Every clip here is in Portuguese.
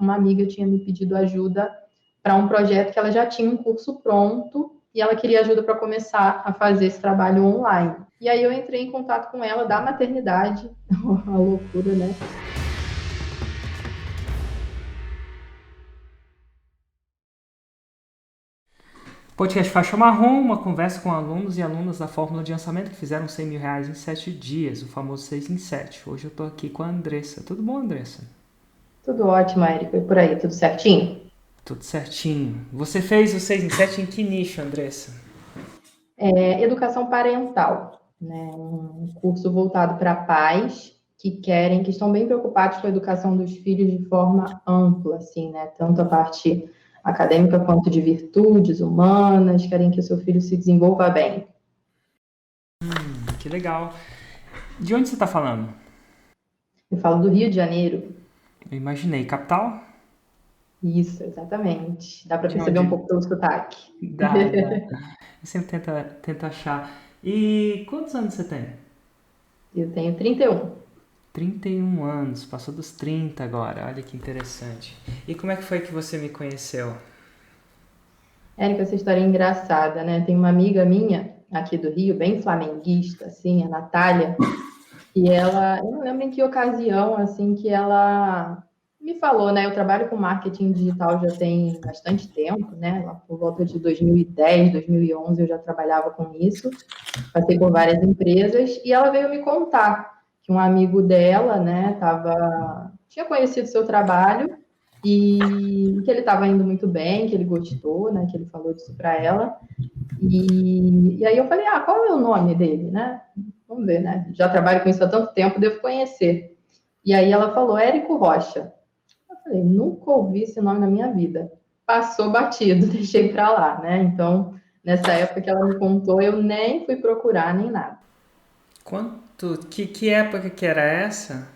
uma amiga tinha me pedido ajuda para um projeto que ela já tinha um curso pronto e ela queria ajuda para começar a fazer esse trabalho online. E aí eu entrei em contato com ela da maternidade, a loucura, né? Podcast Faixa Marrom, uma conversa com alunos e alunas da Fórmula de Lançamento que fizeram R$ 100.000 em 7 dias, o famoso 6 em 7. Hoje eu tô aqui com a Andressa. Tudo bom, Andressa? Tudo ótimo, Érica. E por aí, tudo certinho? Tudo certinho. Você fez o 6 em 7 em que nicho, Andressa? Educação parental, né? Um curso voltado para pais que estão bem preocupados com a educação dos filhos de forma ampla, assim, né? Tanto a parte acadêmica quanto de virtudes humanas, querem que o seu filho se desenvolva bem. Que legal. De onde você tá falando? Eu falo do Rio de Janeiro. Eu imaginei. Capital? Isso, exatamente. Dá para De perceber um onde? pouco pelo sotaque. Dá. Eu sempre tento achar. E quantos anos você tem? Eu tenho 31. 31 anos, passou dos 30 agora. Olha que interessante. E como é que foi que você me conheceu? Érica, essa história é engraçada, né? Tem uma amiga minha aqui do Rio, bem flamenguista, assim, a Natália, e ela, eu não lembro em que ocasião, assim, que ela me falou, né? Eu trabalho com marketing digital já tem bastante tempo, né? Lá por volta de 2010, 2011 eu já trabalhava com isso, passei por várias empresas, e ela veio me contar que um amigo dela, né, tinha conhecido seu trabalho e que ele estava indo muito bem, que ele gostou, né, que ele falou disso para ela. E aí eu falei, qual é o nome dele, né? Vamos ver, né? Já trabalho com isso há tanto tempo, devo conhecer. E aí ela falou, Érico Rocha. Eu falei, nunca ouvi esse nome na minha vida. Passou batido, deixei para lá, né? Então, nessa época que ela me contou, eu nem fui procurar, nem nada. Quanto? Que época que era essa?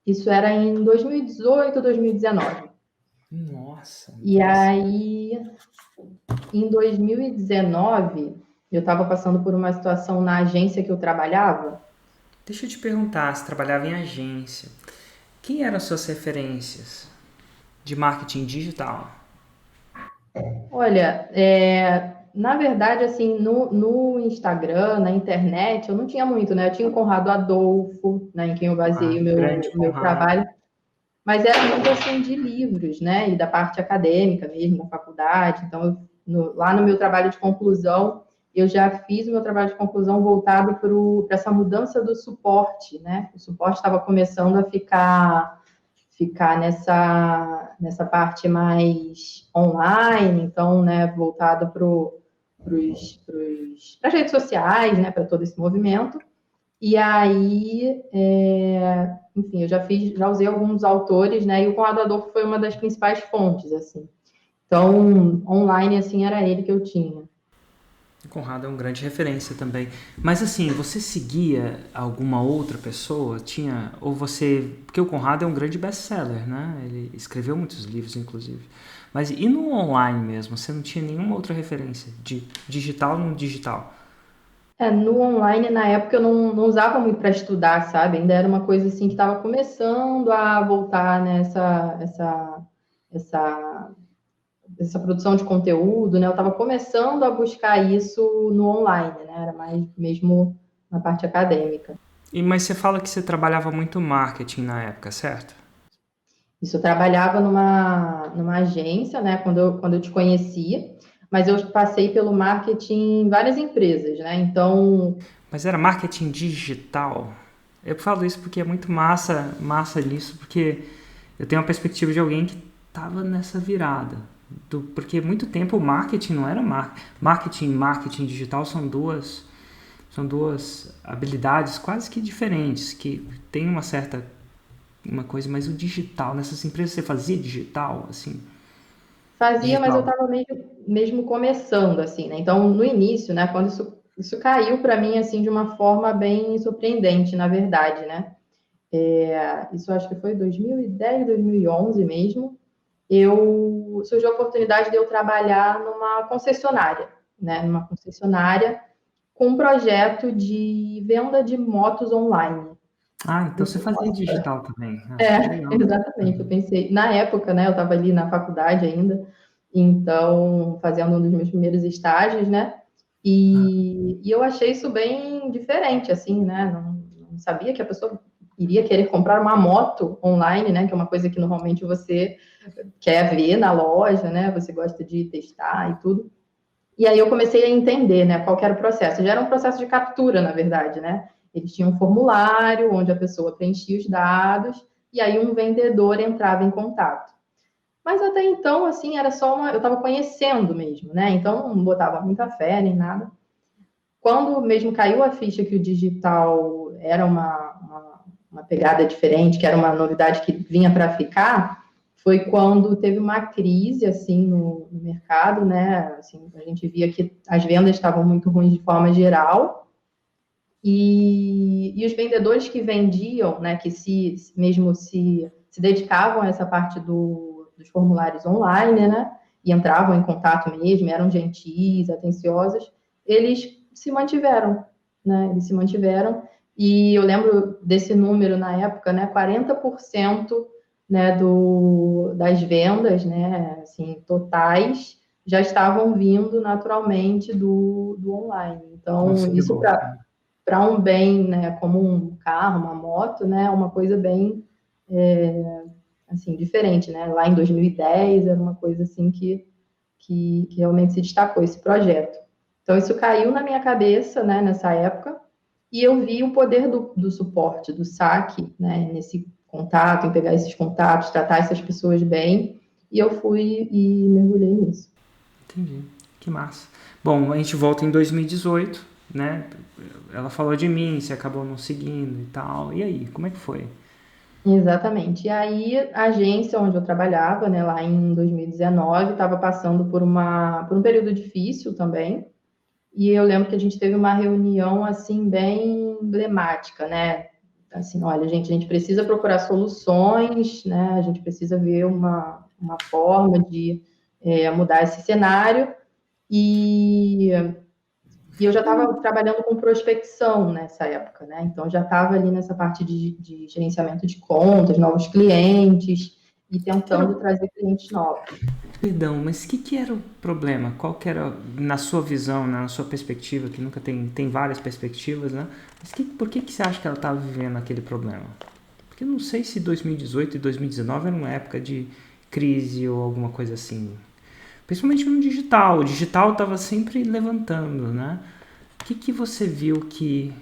Isso era em 2018, 2019. Nossa, E interessante. aí, em 2019, eu estava passando por uma situação na agência que eu trabalhava. Deixa eu te perguntar, você trabalhava em agência. Quem eram suas referências de marketing digital? Olha, na verdade, assim, no Instagram, na internet, eu não tinha muito, né? Eu tinha o Conrado Adolfo, né, em quem eu baseei o Grande meu Conrado. trabalho, mas era muito, assim, de livros, né? E da parte acadêmica mesmo, da faculdade. Então, lá no meu trabalho de conclusão, eu já fiz o meu trabalho de conclusão voltado para essa mudança do suporte, né? O suporte estava começando a ficar nessa parte mais online, então, né, voltado para as redes sociais, né, para todo esse movimento. E aí, enfim, eu já usei alguns autores, né, e o Conrado Adolfo foi uma das principais fontes, assim. Então, online, assim, era ele que eu tinha. O Conrado é uma grande referência também. Mas assim, você seguia alguma outra pessoa? Tinha. Ou você. Porque o Conrado é um grande best-seller, né? Ele escreveu muitos livros, inclusive. Mas e no online mesmo? Você não tinha nenhuma outra referência? De digital no digital? No online, na época, eu não usava muito para estudar, sabe? Ainda era uma coisa assim que estava começando a voltar nessa essa, essa produção de conteúdo, né? Eu estava começando a buscar isso no online, né? Era mais mesmo na parte acadêmica. Mas você fala que você trabalhava muito marketing na época, certo? Isso, eu trabalhava numa agência, né? Quando eu te conhecia, mas eu passei pelo marketing em várias empresas, né? Então, Mas era marketing digital. Eu falo isso porque é muito massa nisso, porque eu tenho uma perspectiva de alguém que estava nessa virada. Porque muito tempo o marketing não era marketing e marketing digital são duas habilidades quase que diferentes, que tem uma coisa, mas o digital, nessas empresas você fazia digital, assim, fazia, mas eu digital. estava mesmo começando, assim, né? Então, no início, né, quando isso caiu para mim, assim, de uma forma bem surpreendente, na verdade, né? Isso acho que foi 2010, 2011 mesmo. Surgiu a oportunidade de eu trabalhar numa concessionária, né? Numa concessionária com um projeto de venda de motos online. Ah, então você fazia digital também. Ah, que É, legal. exatamente. Eu pensei, na época, né, eu estava ali na faculdade ainda, então, fazendo um dos meus primeiros estágios, né, e eu achei isso bem diferente, assim, né, não sabia que a pessoa iria querer comprar uma moto online, né, que é uma coisa que normalmente você quer ver na loja, né, você gosta de testar e tudo. E aí eu comecei a entender, né, qual que era o processo. Já era um processo de captura, na verdade, né? Eles tinham um formulário onde a pessoa preenchia os dados e aí um vendedor entrava em contato. Mas até então, assim, era só uma. Eu estava conhecendo mesmo, né? Então não botava muita fé nem nada. Quando mesmo caiu a ficha que o digital era uma pegada diferente, que era uma novidade que vinha para ficar, foi quando teve uma crise assim no mercado, né? Assim, a gente via que as vendas estavam muito ruins de forma geral e os vendedores que vendiam, né, que se dedicavam a essa parte dos formulários online, né, e entravam em contato mesmo, eram gentis, atenciosos, eles se mantiveram, né, eles se mantiveram, e eu lembro desse número na época, né, 40%, né, das vendas, né, assim, totais, já estavam vindo naturalmente do online. Então, Nossa, que isso bom. para um bem, né, como um carro, uma moto, né, uma coisa bem, assim, diferente, né? Lá em 2010 era uma coisa assim que realmente se destacou esse projeto. Então isso caiu na minha cabeça, né, nessa época, e eu vi o poder do suporte, do saque, né, nesse contato, em pegar esses contatos, tratar essas pessoas bem, e eu fui e mergulhei nisso. Entendi. Que massa. Bom, a gente volta em 2018, né? Ela falou de mim, você acabou não seguindo e tal. E aí, como é que foi? Exatamente. E aí, a agência onde eu trabalhava, né, lá em 2019, estava passando por um período difícil também. E eu lembro que a gente teve uma reunião, assim, bem emblemática, né? Assim, olha, gente, a gente precisa procurar soluções, né? A gente precisa ver uma forma de mudar esse cenário. E e eu já estava trabalhando com prospecção nessa época, né? Então já estava ali nessa parte de gerenciamento de contas, novos clientes e Que era, tentando trazer clientes novos. perdão, mas que era o problema? Qual que era, na sua visão, na sua perspectiva, que nunca tem várias perspectivas, né? Mas por que você acha que ela estava vivendo aquele problema? Porque eu não sei se 2018 e 2019 era uma época de crise ou alguma coisa assim. Principalmente no digital. O digital estava sempre levantando, né? O que você viu que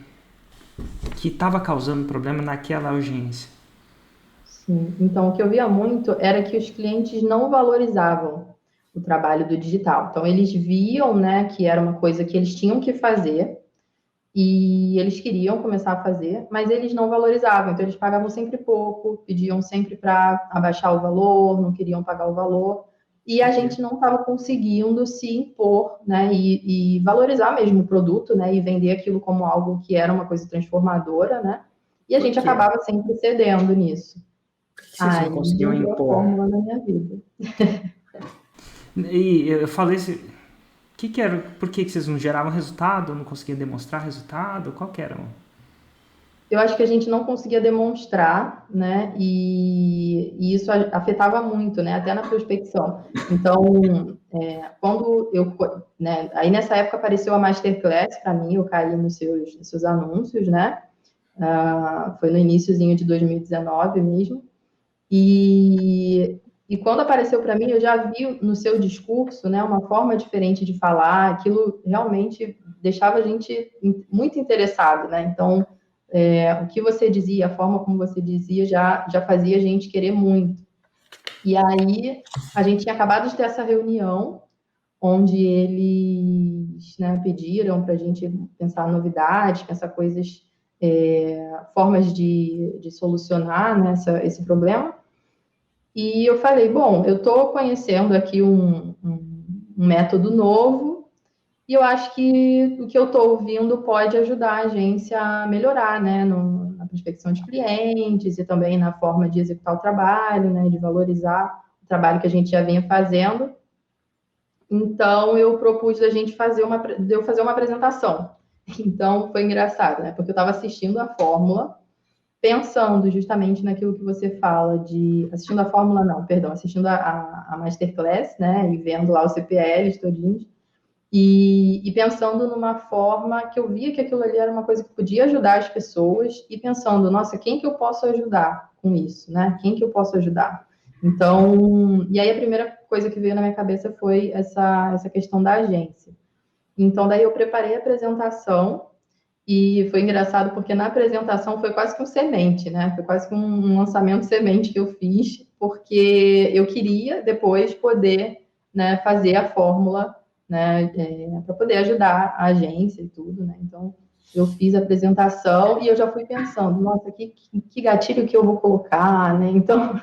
estava causando problema naquela urgência? Sim. Então, o que eu via muito era que os clientes não valorizavam o trabalho do digital. Então, eles viam, né, que era uma coisa que eles tinham que fazer e eles queriam começar a fazer, mas eles não valorizavam. Então, eles pagavam sempre pouco, pediam sempre para abaixar o valor, não queriam pagar o valor. E a Entendi. gente não estava conseguindo se impor, né, e valorizar mesmo o produto, né, e vender aquilo como algo que era uma coisa transformadora, né, e a Por gente quê? acabava sempre cedendo nisso. Por que vocês Aí não conseguiam mudou a impor? fórmula na minha vida. E eu falei assim, que era, por que vocês não geravam resultado, não conseguiam demonstrar resultado? Qual que era? Eu acho que a gente não conseguia demonstrar, né? E isso afetava muito, né? Até na prospecção. Então, quando eu, né? Aí nessa época apareceu a Masterclass para mim, eu caí nos seus anúncios, né? Foi no iniciozinho de 2019 mesmo. E quando apareceu para mim, eu já vi no seu discurso, né, uma forma diferente de falar, aquilo realmente deixava a gente muito interessado, né? Então, o que você dizia, a forma como você dizia, já fazia a gente querer muito. E aí, a gente tinha acabado de ter essa reunião, onde eles, né, pediram para a gente pensar novidades, pensar coisas, formas de solucionar, né, esse problema. E eu falei, bom, eu estou conhecendo aqui um método novo e eu acho que o que eu estou ouvindo pode ajudar a agência a melhorar, né, na prospecção de clientes e também na forma de executar o trabalho, né, de valorizar o trabalho que a gente já vinha fazendo. Então, eu propus de eu fazer uma apresentação. Então, foi engraçado, né, porque eu estava assistindo a fórmula pensando justamente naquilo que você fala de assistindo a Fórmula, não, perdão, assistindo a Masterclass, né, e vendo lá os CPLs todinhos, e pensando numa forma que eu via que aquilo ali era uma coisa que podia ajudar as pessoas, e pensando, nossa, quem que eu posso ajudar com isso, né? Quem que eu posso ajudar? Então, e aí a primeira coisa que veio na minha cabeça foi essa questão da agência. Então, daí eu preparei a apresentação, e foi engraçado porque na apresentação foi quase que um semente, né? Foi quase que um lançamento semente que eu fiz, porque eu queria depois poder, né, fazer a fórmula, né, para poder ajudar a agência e tudo, né? Então, eu fiz a apresentação e eu já fui pensando, nossa, que gatilho que eu vou colocar, né? Então,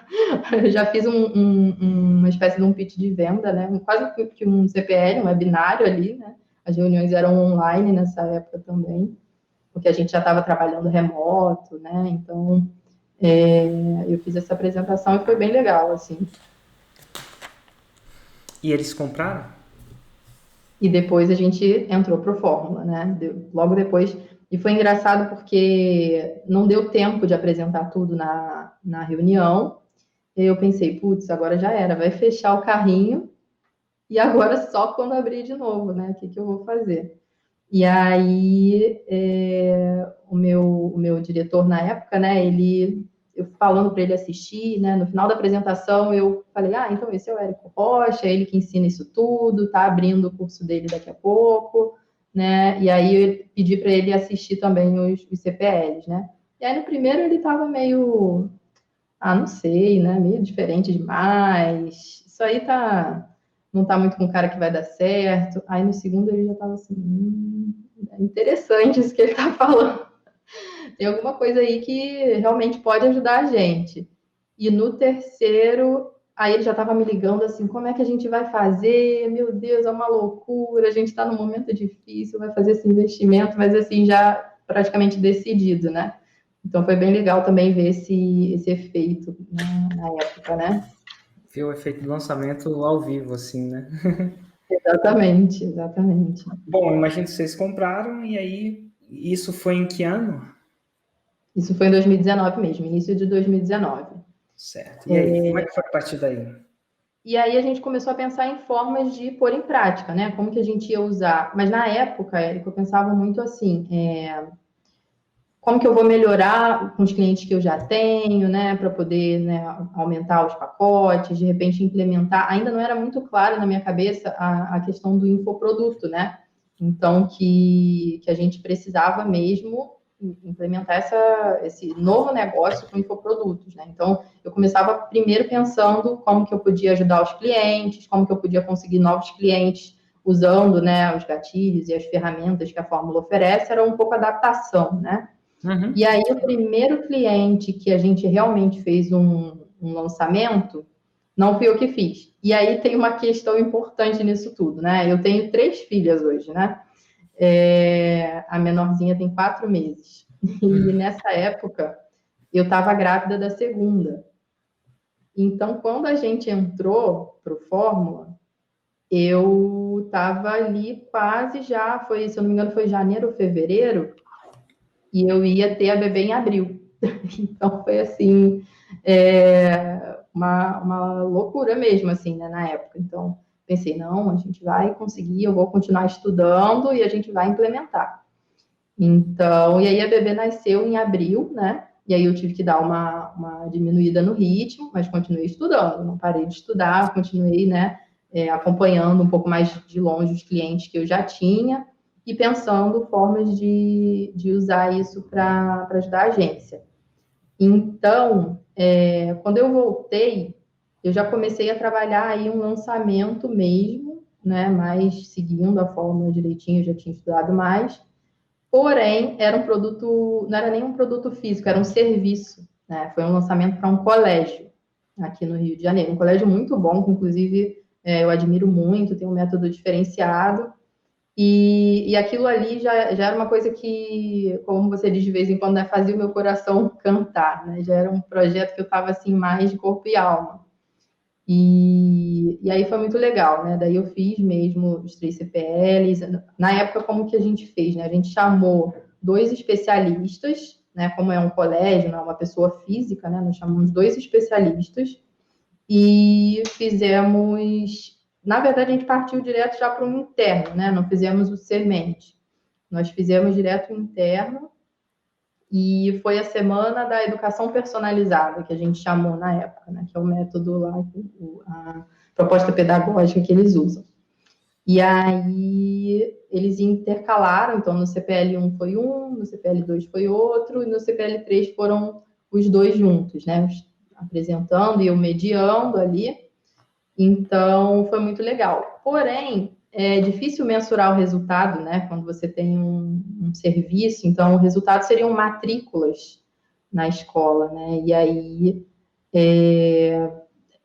eu já fiz uma espécie de um pitch de venda, né? Quase que um CPL, um webinário ali, né? As reuniões eram online nessa época também, porque a gente já estava trabalhando remoto, né? Então, eu fiz essa apresentação e foi bem legal, assim. E eles compraram? E depois a gente entrou pro Fórmula, né? Logo depois. E foi engraçado porque não deu tempo de apresentar tudo na reunião. E eu pensei, putz, agora já era, vai fechar o carrinho e agora só quando abrir de novo, né? O que eu vou fazer? E aí, o meu diretor na época, né, eu falando para ele assistir, né, no final da apresentação eu falei, então esse é o Érico Rocha, é ele que ensina isso tudo, tá abrindo o curso dele daqui a pouco, né, e aí eu pedi para ele assistir também os CPLs, né. E aí no primeiro ele estava meio, não sei, né, meio diferente demais, isso aí não tá muito com o cara que vai dar certo. Aí no segundo ele já estava assim, é interessante isso que ele está falando. Tem alguma coisa aí que realmente pode ajudar a gente. E no terceiro, aí ele já estava me ligando assim, como é que a gente vai fazer? Meu Deus, é uma loucura, a gente está num momento difícil, vai fazer esse investimento, mas assim, já praticamente decidido, né? Então foi bem legal também ver esse efeito, né, na época, né? Ver o efeito do lançamento ao vivo, assim, né? Exatamente, exatamente. Bom, imagino que vocês compraram e aí, isso foi em que ano? Isso foi em 2019 mesmo, início de 2019. Certo. E aí, como é que foi a partir daí? E aí a gente começou a pensar em formas de pôr em prática, né? Como que a gente ia usar. Mas na época, Érico, eu pensava muito assim, como que eu vou melhorar com os clientes que eu já tenho, né? Para poder, né, aumentar os pacotes, de repente implementar. Ainda não era muito claro na minha cabeça a questão do infoproduto, né? Então, que a gente precisava mesmo implementar esse novo negócio com infoprodutos, né? Então, eu começava primeiro pensando como que eu podia ajudar os clientes, como que eu podia conseguir novos clientes usando, né, os gatilhos e as ferramentas que a Fórmula oferece, era um pouco adaptação, né? Uhum. E aí, o primeiro cliente que a gente realmente fez um lançamento, não fui eu que fiz. E aí tem uma questão importante nisso tudo, né? Eu tenho 3 filhas hoje, né? A menorzinha tem 4 meses. E nessa época, eu estava grávida da segunda. Então, quando a gente entrou para o Fórmula, eu estava ali quase já, se eu não me engano, foi janeiro ou fevereiro, e eu ia ter a bebê em abril. Então, foi assim, uma loucura mesmo, assim, né, na época. Então, pensei, não, a gente vai conseguir, eu vou continuar estudando e a gente vai implementar. Então, e aí a bebê nasceu em abril, né? E aí eu tive que dar uma diminuída no ritmo, mas continuei estudando, não parei de estudar, continuei, né, acompanhando um pouco mais de longe os clientes que eu já tinha e pensando formas de usar isso para ajudar a agência. Então, quando eu voltei, eu já comecei a trabalhar aí um lançamento mesmo, né, mais seguindo a fórmula direitinho, eu já tinha estudado mais. Porém, era um produto, não era nem um produto físico, era um serviço, né? Foi um lançamento para um colégio aqui no Rio de Janeiro, um colégio muito bom, que inclusive eu admiro muito, tem um método diferenciado, e aquilo ali já era uma coisa que, como você diz de vez em quando, né, fazia o meu coração cantar, né? Já era um projeto que eu estava assim mais de corpo e alma. E aí foi muito legal, né? Daí eu fiz mesmo os 3 CPLs. Na época, como que a gente fez, né? A gente chamou 2 especialistas, né? Como é um colégio, não é uma pessoa física, né? Nós chamamos 2 especialistas e fizemos... Na verdade, a gente partiu direto já para um interno, né? Não fizemos o semente. Nós fizemos direto o interno e foi a semana da educação personalizada, que a gente chamou na época, né? Que é o método lá, a proposta pedagógica que eles usam. E aí eles intercalaram, então no CPL1 foi um, no CPL2 foi outro, e no CPL3 foram os 2 juntos, né? Apresentando e eu mediando ali. Então foi muito legal. Porém, é difícil mensurar o resultado, né? Quando você tem um serviço, então o resultado seriam matrículas na escola, né? E aí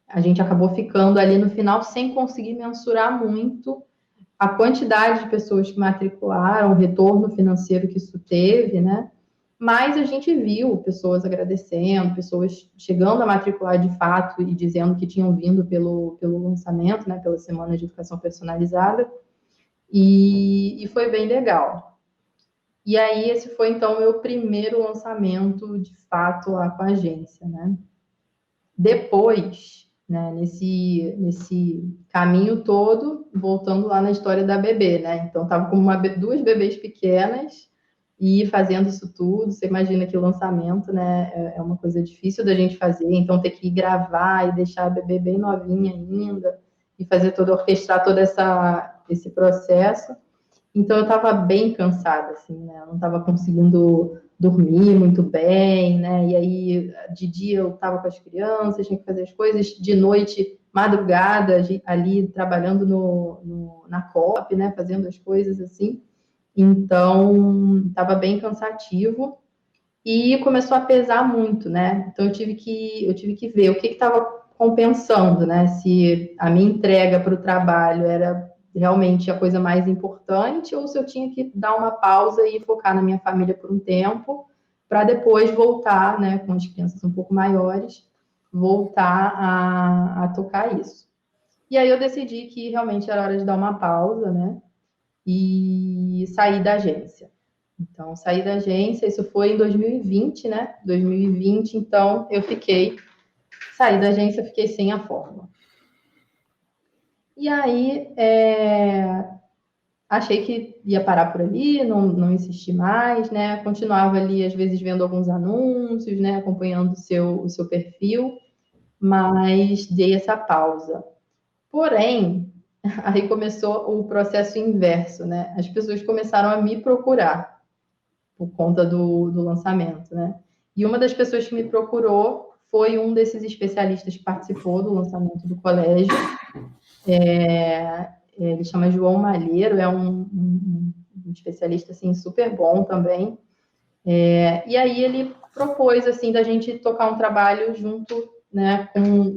a gente acabou ficando ali no final sem conseguir mensurar muito a quantidade de pessoas que matricularam, o retorno financeiro que isso teve, né? Mas a gente viu pessoas agradecendo, pessoas chegando a matricular de fato e dizendo que tinham vindo pelo lançamento, né? Pela Semana de Educação Personalizada. E foi bem legal. E aí, esse foi, então, o meu primeiro lançamento, de fato, lá com a agência, né? Depois, né, nesse caminho todo, voltando lá na história da bebê, né? Então, estava com 2 bebês pequenas e fazendo isso tudo. Você imagina que o lançamento, né, é uma coisa difícil da gente fazer. Então, ter que gravar e deixar a bebê bem novinha ainda e fazer orquestrar todo esse processo. Então, eu estava bem cansada, assim, né? Eu não estava conseguindo dormir muito bem, né? E aí, de dia eu estava com as crianças, tinha que fazer as coisas. De noite, madrugada, ali trabalhando na COP, né? Fazendo as coisas assim. Então, estava bem cansativo. E começou a pesar muito, né? Então, eu tive que ver o que estava compensando, né? Se a minha entrega para o trabalho era realmente a coisa mais importante, ou se eu tinha que dar uma pausa e focar na minha família por um tempo, para depois voltar, né, com as crianças um pouco maiores, voltar a tocar isso. E aí eu decidi que realmente era hora de dar uma pausa, né, e sair da agência. Então, saí da agência, isso foi em 2020, né, 2020, então eu saí da agência, fiquei sem a fórmula. E aí, achei que ia parar por ali, não insisti mais, né? Continuava ali, às vezes, vendo alguns anúncios, né? Acompanhando o seu perfil, mas dei essa pausa. Porém, aí começou o processo inverso, né? As pessoas começaram a me procurar por conta do lançamento, né? E uma das pessoas que me procurou foi um desses especialistas que participou do lançamento do colégio. Ele chama João Malheiro, é um especialista assim super bom também. E aí ele propôs assim da gente tocar um trabalho junto, né,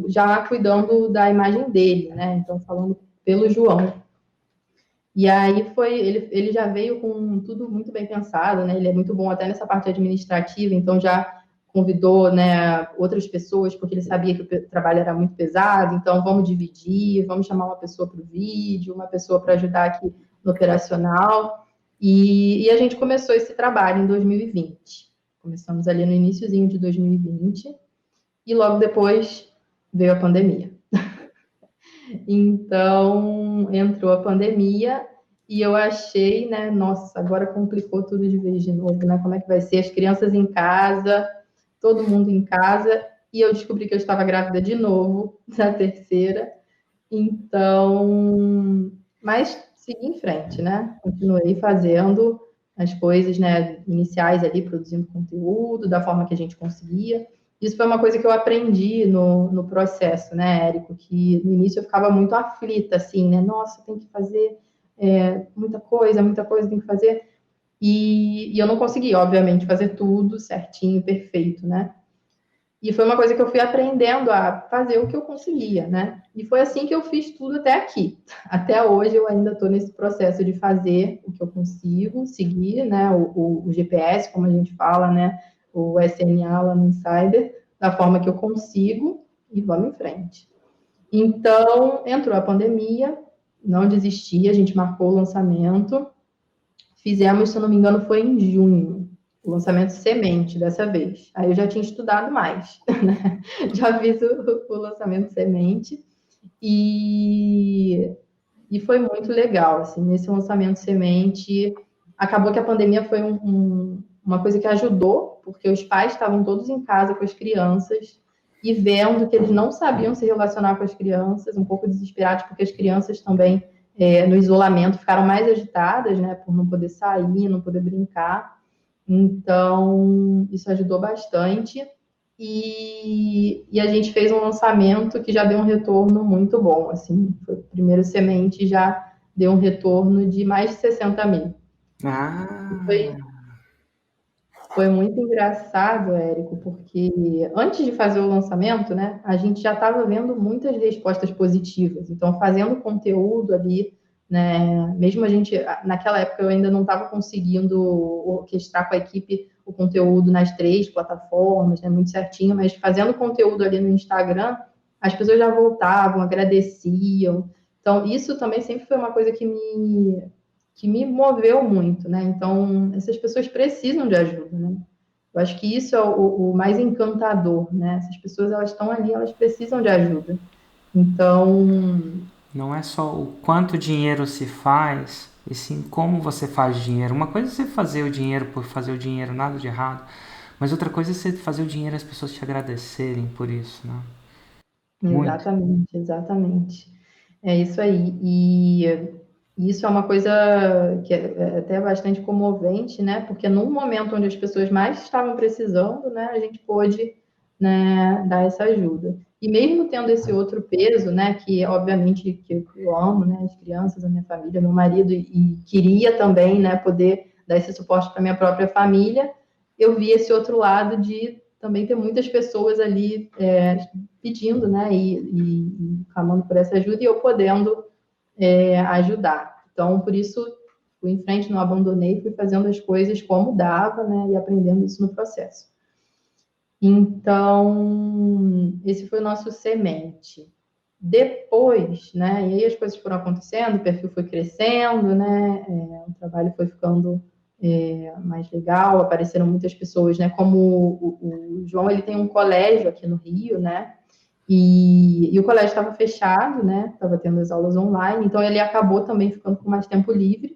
já cuidando da imagem dele, né? Então falando pelo João. E aí ele já veio com tudo muito bem pensado, né? Ele é muito bom até nessa parte administrativa, então já convidou, né, outras pessoas, porque ele sabia que o trabalho era muito pesado, então vamos dividir, vamos chamar uma pessoa para o vídeo, uma pessoa para ajudar aqui no operacional, e a gente começou esse trabalho em 2020. Começamos ali no iniciozinho de 2020, e logo depois veio a pandemia. Então, entrou a pandemia e eu achei, né, nossa, agora complicou tudo de vez de novo, né? Como é que vai ser? As crianças em casa, todo mundo em casa, e eu descobri que eu estava grávida de novo, da terceira. Então, mas segui em frente, né? Continuei fazendo as coisas, né, iniciais ali, produzindo conteúdo da forma que a gente conseguia. Isso foi uma coisa que eu aprendi no processo, né, Érico? Que no início eu ficava muito aflita, assim, né? Nossa, tem que fazer muita coisa tem que fazer. E eu não consegui, obviamente, fazer tudo certinho, perfeito, né? E foi uma coisa que eu fui aprendendo a fazer o que eu conseguia, né? E foi assim que eu fiz tudo até aqui. Até hoje eu ainda estou nesse processo de fazer o que eu consigo, seguir, né? O GPS, como a gente fala, né? O SNA lá no Insider, da forma que eu consigo, e vamos em frente. Então, entrou a pandemia, não desisti, a gente marcou o lançamento, fizemos, se eu não me engano, foi em junho. o lançamento semente dessa vez. Aí eu já tinha estudado mais, né? Já fiz o lançamento semente e, e foi muito legal, assim, nesse lançamento semente. Acabou que a pandemia foi uma coisa que ajudou, porque os pais estavam todos em casa com as crianças e vendo que eles não sabiam se relacionar com as crianças, um pouco desesperados, porque as crianças também, no isolamento, ficaram mais agitadas, né, por não poder sair, não poder brincar. Então, isso ajudou bastante. E a gente fez um lançamento que já deu um retorno muito bom, assim, foi o primeiro semente já deu um retorno de mais de 60 mil. Ah, Foi muito engraçado, Érico, porque antes de fazer o lançamento, né, a gente já estava vendo muitas respostas positivas. Então, fazendo conteúdo ali, né, mesmo a gente, naquela época eu ainda não estava conseguindo orquestrar com a equipe o conteúdo nas 3 plataformas, né, muito certinho, mas fazendo conteúdo ali no Instagram, as pessoas já voltavam, agradeciam. Então, isso também sempre foi uma coisa que me moveu muito, né? Então, essas pessoas precisam de ajuda, né? Eu acho que isso é o mais encantador, né? Essas pessoas, elas estão ali, elas precisam de ajuda. Então, não é só o quanto dinheiro se faz, e sim como você faz dinheiro. Uma coisa é você fazer o dinheiro por fazer o dinheiro, nada de errado. Mas outra coisa é você fazer o dinheiro e as pessoas te agradecerem por isso, né? Muito. exatamente, exatamente. É isso aí. E isso é uma coisa que é até bastante comovente, né? Porque num momento onde as pessoas mais estavam precisando, né, a gente pôde, né, dar essa ajuda. E mesmo tendo esse outro peso, né, que obviamente que eu amo, né, as crianças, a minha família, meu marido, e queria também, né, poder dar esse suporte para minha própria família, eu vi esse outro lado de também ter muitas pessoas ali pedindo, né, e clamando por essa ajuda, e eu podendo ajudar. Então, por isso, fui em frente, não abandonei, fui fazendo as coisas como dava, né, e aprendendo isso no processo. Então, esse foi o nosso semente. Depois, né, e aí as coisas foram acontecendo, o perfil foi crescendo, né, o trabalho foi ficando mais legal, apareceram muitas pessoas, né, como o João, ele tem um colégio aqui no Rio, né, e o colégio estava fechado, né, estava tendo as aulas online, então ele acabou também ficando com mais tempo livre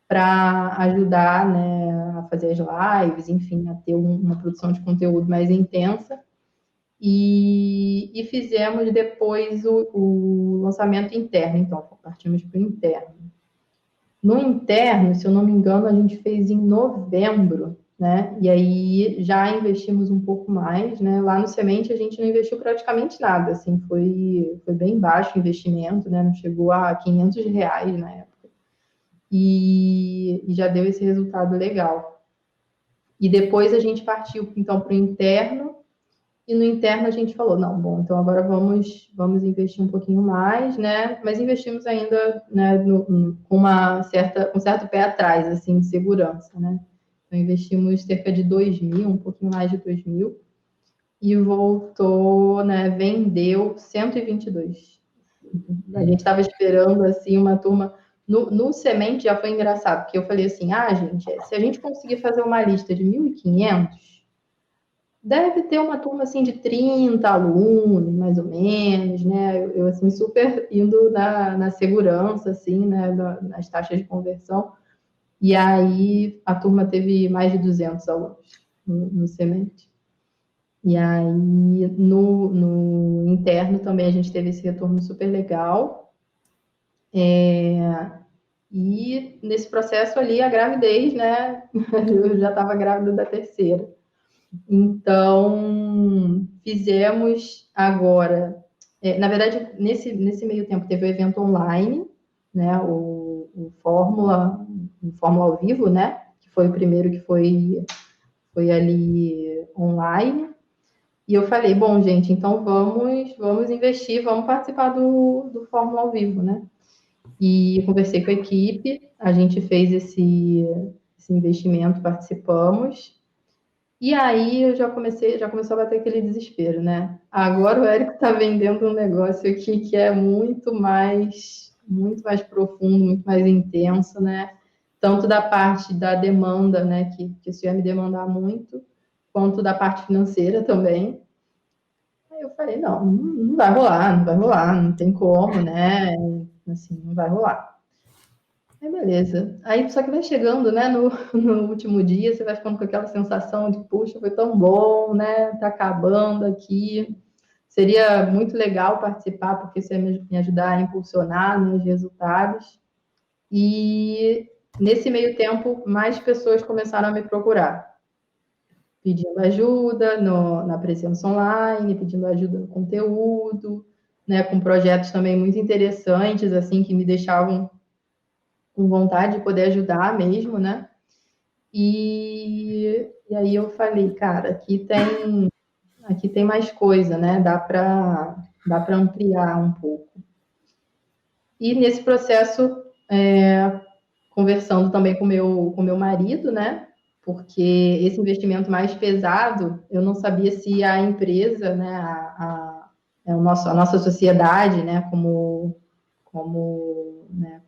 para ajudar, né, a fazer as lives, enfim, a ter uma produção de conteúdo mais intensa. E fizemos depois o lançamento interno, então, partimos para o interno. No interno, se eu não me engano, a gente fez em novembro, né? E aí já investimos um pouco mais, né? Lá no Semente a gente não investiu praticamente nada, assim, foi bem baixo o investimento, né? Não chegou a R$ 500 na época. E já deu esse resultado legal. E depois a gente partiu, então, para o interno, e no interno a gente falou, não, bom, então agora vamos investir um pouquinho mais, né? Mas investimos ainda, né, com um certo pé atrás, assim, de segurança, né? Então investimos cerca de 2 mil, um pouquinho mais de 2 mil, e voltou, né? Vendeu 122. A gente estava esperando, assim, uma turma. No Semente já foi engraçado, porque eu falei assim, gente, se a gente conseguir fazer uma lista de 1.500, deve ter uma turma assim de 30 alunos, mais ou menos, né? Eu assim, super indo na segurança, assim, né? Nas taxas de conversão. E aí a turma teve mais de 200 alunos no Semente. E aí no interno também a gente teve esse retorno super legal. E nesse processo ali, a gravidez, né? Eu já estava grávida da terceira. Então, fizemos agora. Na verdade, nesse meio tempo, teve o evento online, né? O Fórmula ao vivo, né? Que foi o primeiro que foi ali online. E eu falei, bom, gente, então vamos investir, vamos participar do Fórmula ao vivo, né? E eu conversei com a equipe, a gente fez esse investimento, participamos. E aí eu já começou a bater aquele desespero, né? Agora o Érico está vendendo um negócio aqui que é muito mais profundo, muito mais intenso, né? tanto da parte da demanda, né, que isso ia me demandar muito, quanto da parte financeira também. Aí eu falei, não vai rolar, não vai rolar, não tem como, né? Assim, não vai rolar. Aí beleza. Aí só que vai chegando, né, no último dia, você vai ficando com aquela sensação de, puxa, foi tão bom, né? Tá acabando aqui. Seria muito legal participar, porque isso ia me ajudar a impulsionar, né, os resultados. E nesse meio tempo, mais pessoas começaram a me procurar, pedindo ajuda na presença online, pedindo ajuda no conteúdo, né, com projetos também muito interessantes, assim, que me deixavam com vontade de poder ajudar mesmo, né? E aí eu falei, cara, aqui tem mais coisa, né? Dá para ampliar um pouco. E nesse processo, conversando também com meu marido, né? Porque esse investimento mais pesado, eu não sabia se a empresa, né, a nossa sociedade, né, como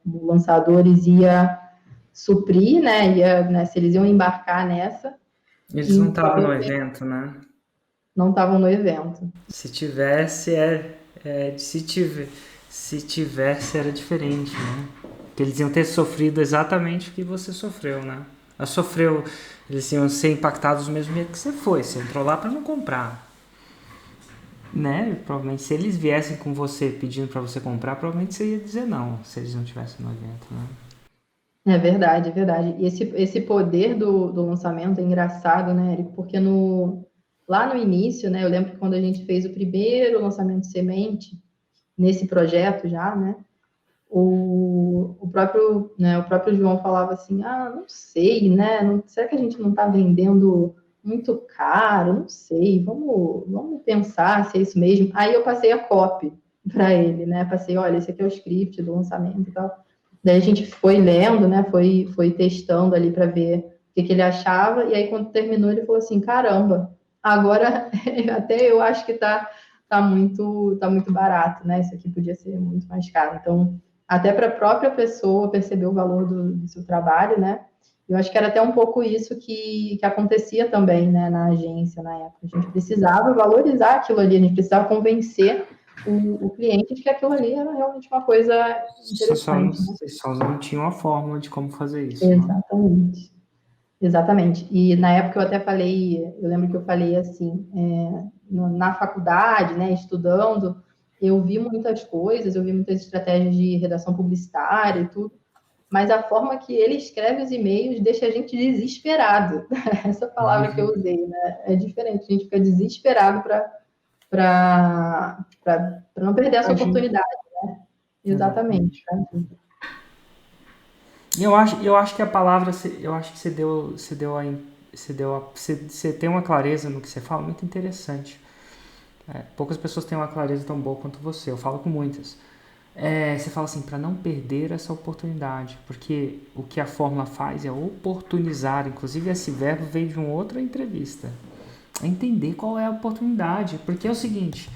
lançadores ia suprir, né, se eles iam embarcar nessa. Eles não estavam Então, no evento, né? não estavam no evento. Se tivesse, se tivesse era diferente, né? Porque eles iam ter sofrido exatamente o que você sofreu, né? Eles iam ser impactados do mesmo jeito que você foi. Você entrou lá para não comprar, né? Provavelmente se eles viessem com você pedindo para você comprar, provavelmente você ia dizer não, se eles não estivessem no evento, né? É verdade, é verdade. E esse poder do lançamento é engraçado, né, Eric? Porque lá no início, né, eu lembro que quando a gente fez o primeiro lançamento de semente, nesse projeto já, né, o próprio João falava assim, não sei, né, será que a gente não está vendendo muito caro? Não sei, vamos pensar se é isso mesmo. Aí eu passei a copy para ele, né, passei, olha, esse aqui é o script do lançamento e tal. Daí a gente foi lendo, né, foi testando ali para ver o que ele achava, e aí quando terminou ele falou assim, caramba, agora até eu acho que tá muito barato, né, isso aqui podia ser muito mais caro. Então, até para a própria pessoa perceber o valor do seu trabalho, né, eu acho que era até um pouco isso que acontecia também, né, na agência na época. A gente precisava valorizar aquilo ali, a gente precisava convencer o cliente de que aquilo ali era realmente uma coisa interessante, né? Vocês só não tinham a fórmula de como fazer isso, né? Exatamente. Exatamente. E na época eu até falei, eu lembro que eu falei assim, na faculdade, né, estudando, eu vi muitas coisas, eu vi muitas estratégias de redação publicitária e tudo, mas a forma que ele escreve os e-mails deixa a gente desesperado. Essa palavra que eu usei, né? É diferente, a gente fica desesperado para não perder essa oportunidade. Exatamente. E eu acho que a palavra, eu acho que você tem uma clareza no que você fala muito interessante. Poucas pessoas têm uma clareza tão boa quanto você. Eu falo com muitas. Você fala assim, para não perder essa oportunidade, porque o que a fórmula faz é oportunizar. Inclusive esse verbo veio de uma outra entrevista. É entender qual é a oportunidade, porque é o seguinte: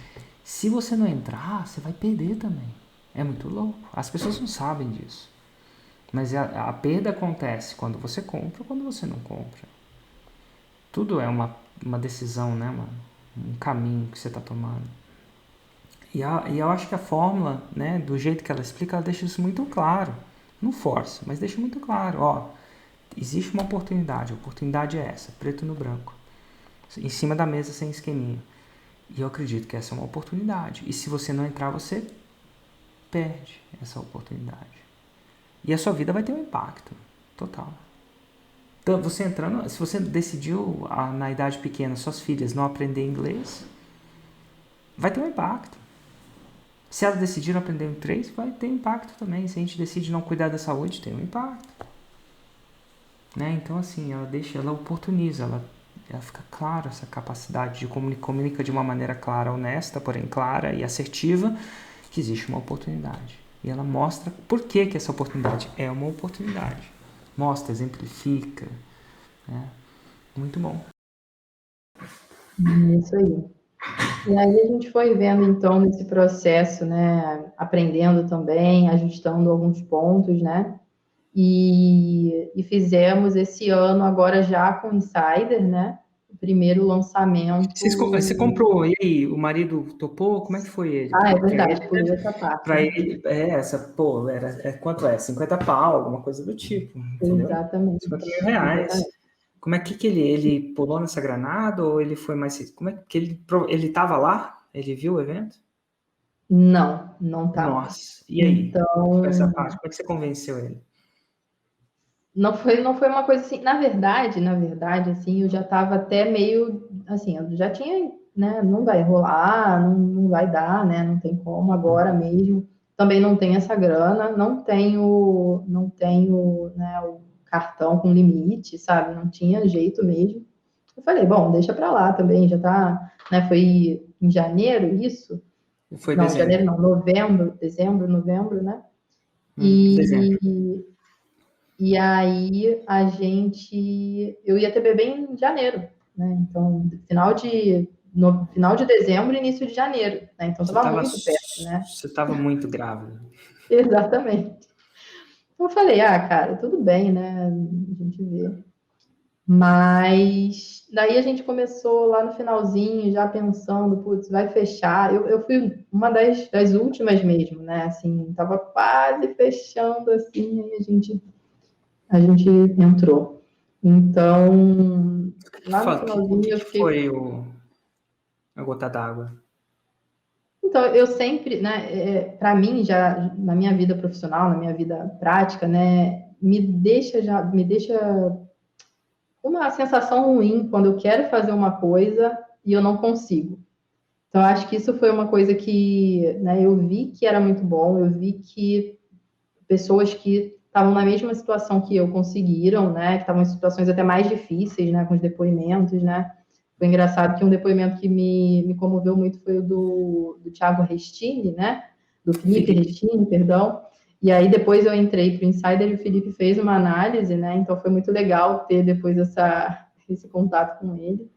se você não entrar, você vai perder também. É muito louco. As pessoas não sabem disso. Mas a perda acontece quando você compra ou quando você não compra. Tudo é uma decisão, né, um caminho que você está tomando. E eu acho que a fórmula, né, do jeito que ela explica, ela deixa isso muito claro. Não força, mas deixa muito claro. Ó, existe uma oportunidade, a oportunidade é essa, preto no branco. Em cima da mesa, sem esqueminha. E eu acredito que essa é uma oportunidade. E se você não entrar, você perde essa oportunidade. E a sua vida vai ter um impacto total. Então, você entrando, se você decidiu na idade pequena, suas filhas não aprender inglês, vai ter um impacto. Se elas decidiram aprender inglês, vai ter impacto também. Se a gente decide não cuidar da saúde, tem um impacto. Né? Então, assim, ela oportuniza, ela fica clara essa capacidade de comunica de uma maneira clara, honesta, porém clara e assertiva, que existe uma oportunidade. E ela mostra por que essa oportunidade é uma oportunidade. Mostra, exemplifica. Né? Muito bom. Isso aí. E aí a gente foi vendo, então, nesse processo, né, aprendendo também, ajustando alguns pontos, né? e fizemos esse ano agora já com Insider, né? O primeiro lançamento. Você comprou, e aí, o marido topou? Como é que foi ele? Ah, é Porque aí verdade, pulei essa parte. pra ele, quanto é? 50 pau, alguma coisa do tipo, entendeu? Exatamente. 50 mil reais. Exatamente. Como é que ele pulou nessa granada ou ele foi mais... Como é que ele tava lá? Ele viu o evento? Não, não estava. Nossa, e aí? Como é que foi essa Então, parte? Como é que você convenceu ele? não foi uma coisa assim. Na verdade, assim, eu já estava até meio, assim, eu já tinha, né? Não vai rolar, não vai dar, né? Não tem como agora mesmo. Também não tenho essa grana, não tenho, né, o cartão com limite, sabe? Não tinha jeito mesmo. Eu falei, bom, deixa para lá também, já tá, né? Foi em janeiro isso? Foi Não, janeiro dezembro. não, novembro, dezembro, novembro, né? E, Dezembro. e aí eu ia ter bebê em janeiro, né? Então, no final de dezembro, início de janeiro, né? Então Você estava estava muito perto, né? você tava muito grávida. Exatamente. Então eu falei, cara, tudo bem, né? A gente vê. Mas daí a gente começou lá no finalzinho, já pensando, putz, vai fechar. Eu fui uma das últimas mesmo, né? Assim, tava quase fechando assim, aí a gente entrou. Então, lá no O finalzinho que eu que fiquei. foi a gota d'água? Então, eu sempre, né, para mim, já na minha vida profissional, na minha vida prática, né, me deixa uma sensação ruim quando eu quero fazer uma coisa e eu não consigo. Então, acho que isso foi uma coisa que, né, eu vi que era muito bom, eu vi que pessoas que estavam na mesma situação que eu conseguiram, né, que estavam em situações até mais difíceis, né, com os depoimentos, né. Foi engraçado que um depoimento que me comoveu muito foi o do Thiago Restini, né, do Felipe Felipe. Restini, perdão. E aí depois eu entrei para o Insider e o Felipe fez uma análise, né, então foi muito legal ter depois esse contato com ele.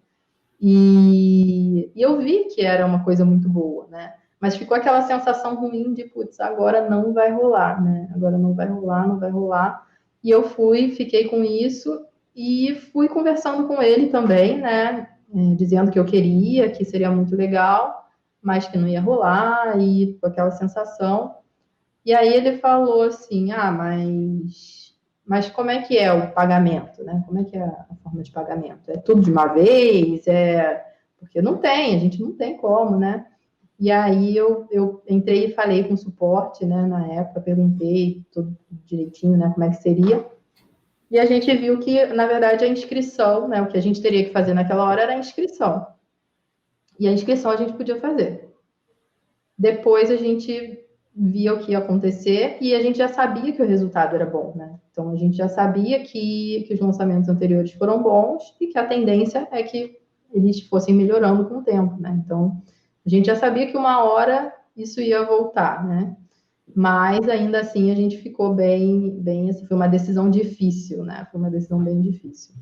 E eu vi que era uma coisa muito boa, né? Mas ficou aquela sensação ruim de, putz, agora não vai rolar, né? Agora não vai rolar, não vai rolar. E eu fiquei com isso e fui conversando com ele também, né? Dizendo que eu queria, que seria muito legal, mas que não ia rolar, e com aquela sensação. E aí ele falou assim: mas como é que é o pagamento, né? Como é que é a forma de pagamento? É tudo de uma vez? Porque não tem, a gente não tem como, né? E aí eu entrei e falei com o suporte, né? Na época, perguntei tudo direitinho, né? Como é que seria. E a gente viu que, na verdade, a inscrição, né? O que a gente teria que fazer naquela hora era a inscrição. E a inscrição a gente podia fazer. Depois a gente via o que ia acontecer e a gente já sabia que o resultado era bom, né? Então a gente já sabia que os lançamentos anteriores foram bons e que a tendência é que eles fossem melhorando com o tempo, né? Então a gente já sabia que uma hora isso ia voltar, né? Mas ainda assim a gente ficou bem assim, foi uma decisão difícil, né? Foi uma decisão bem difícil.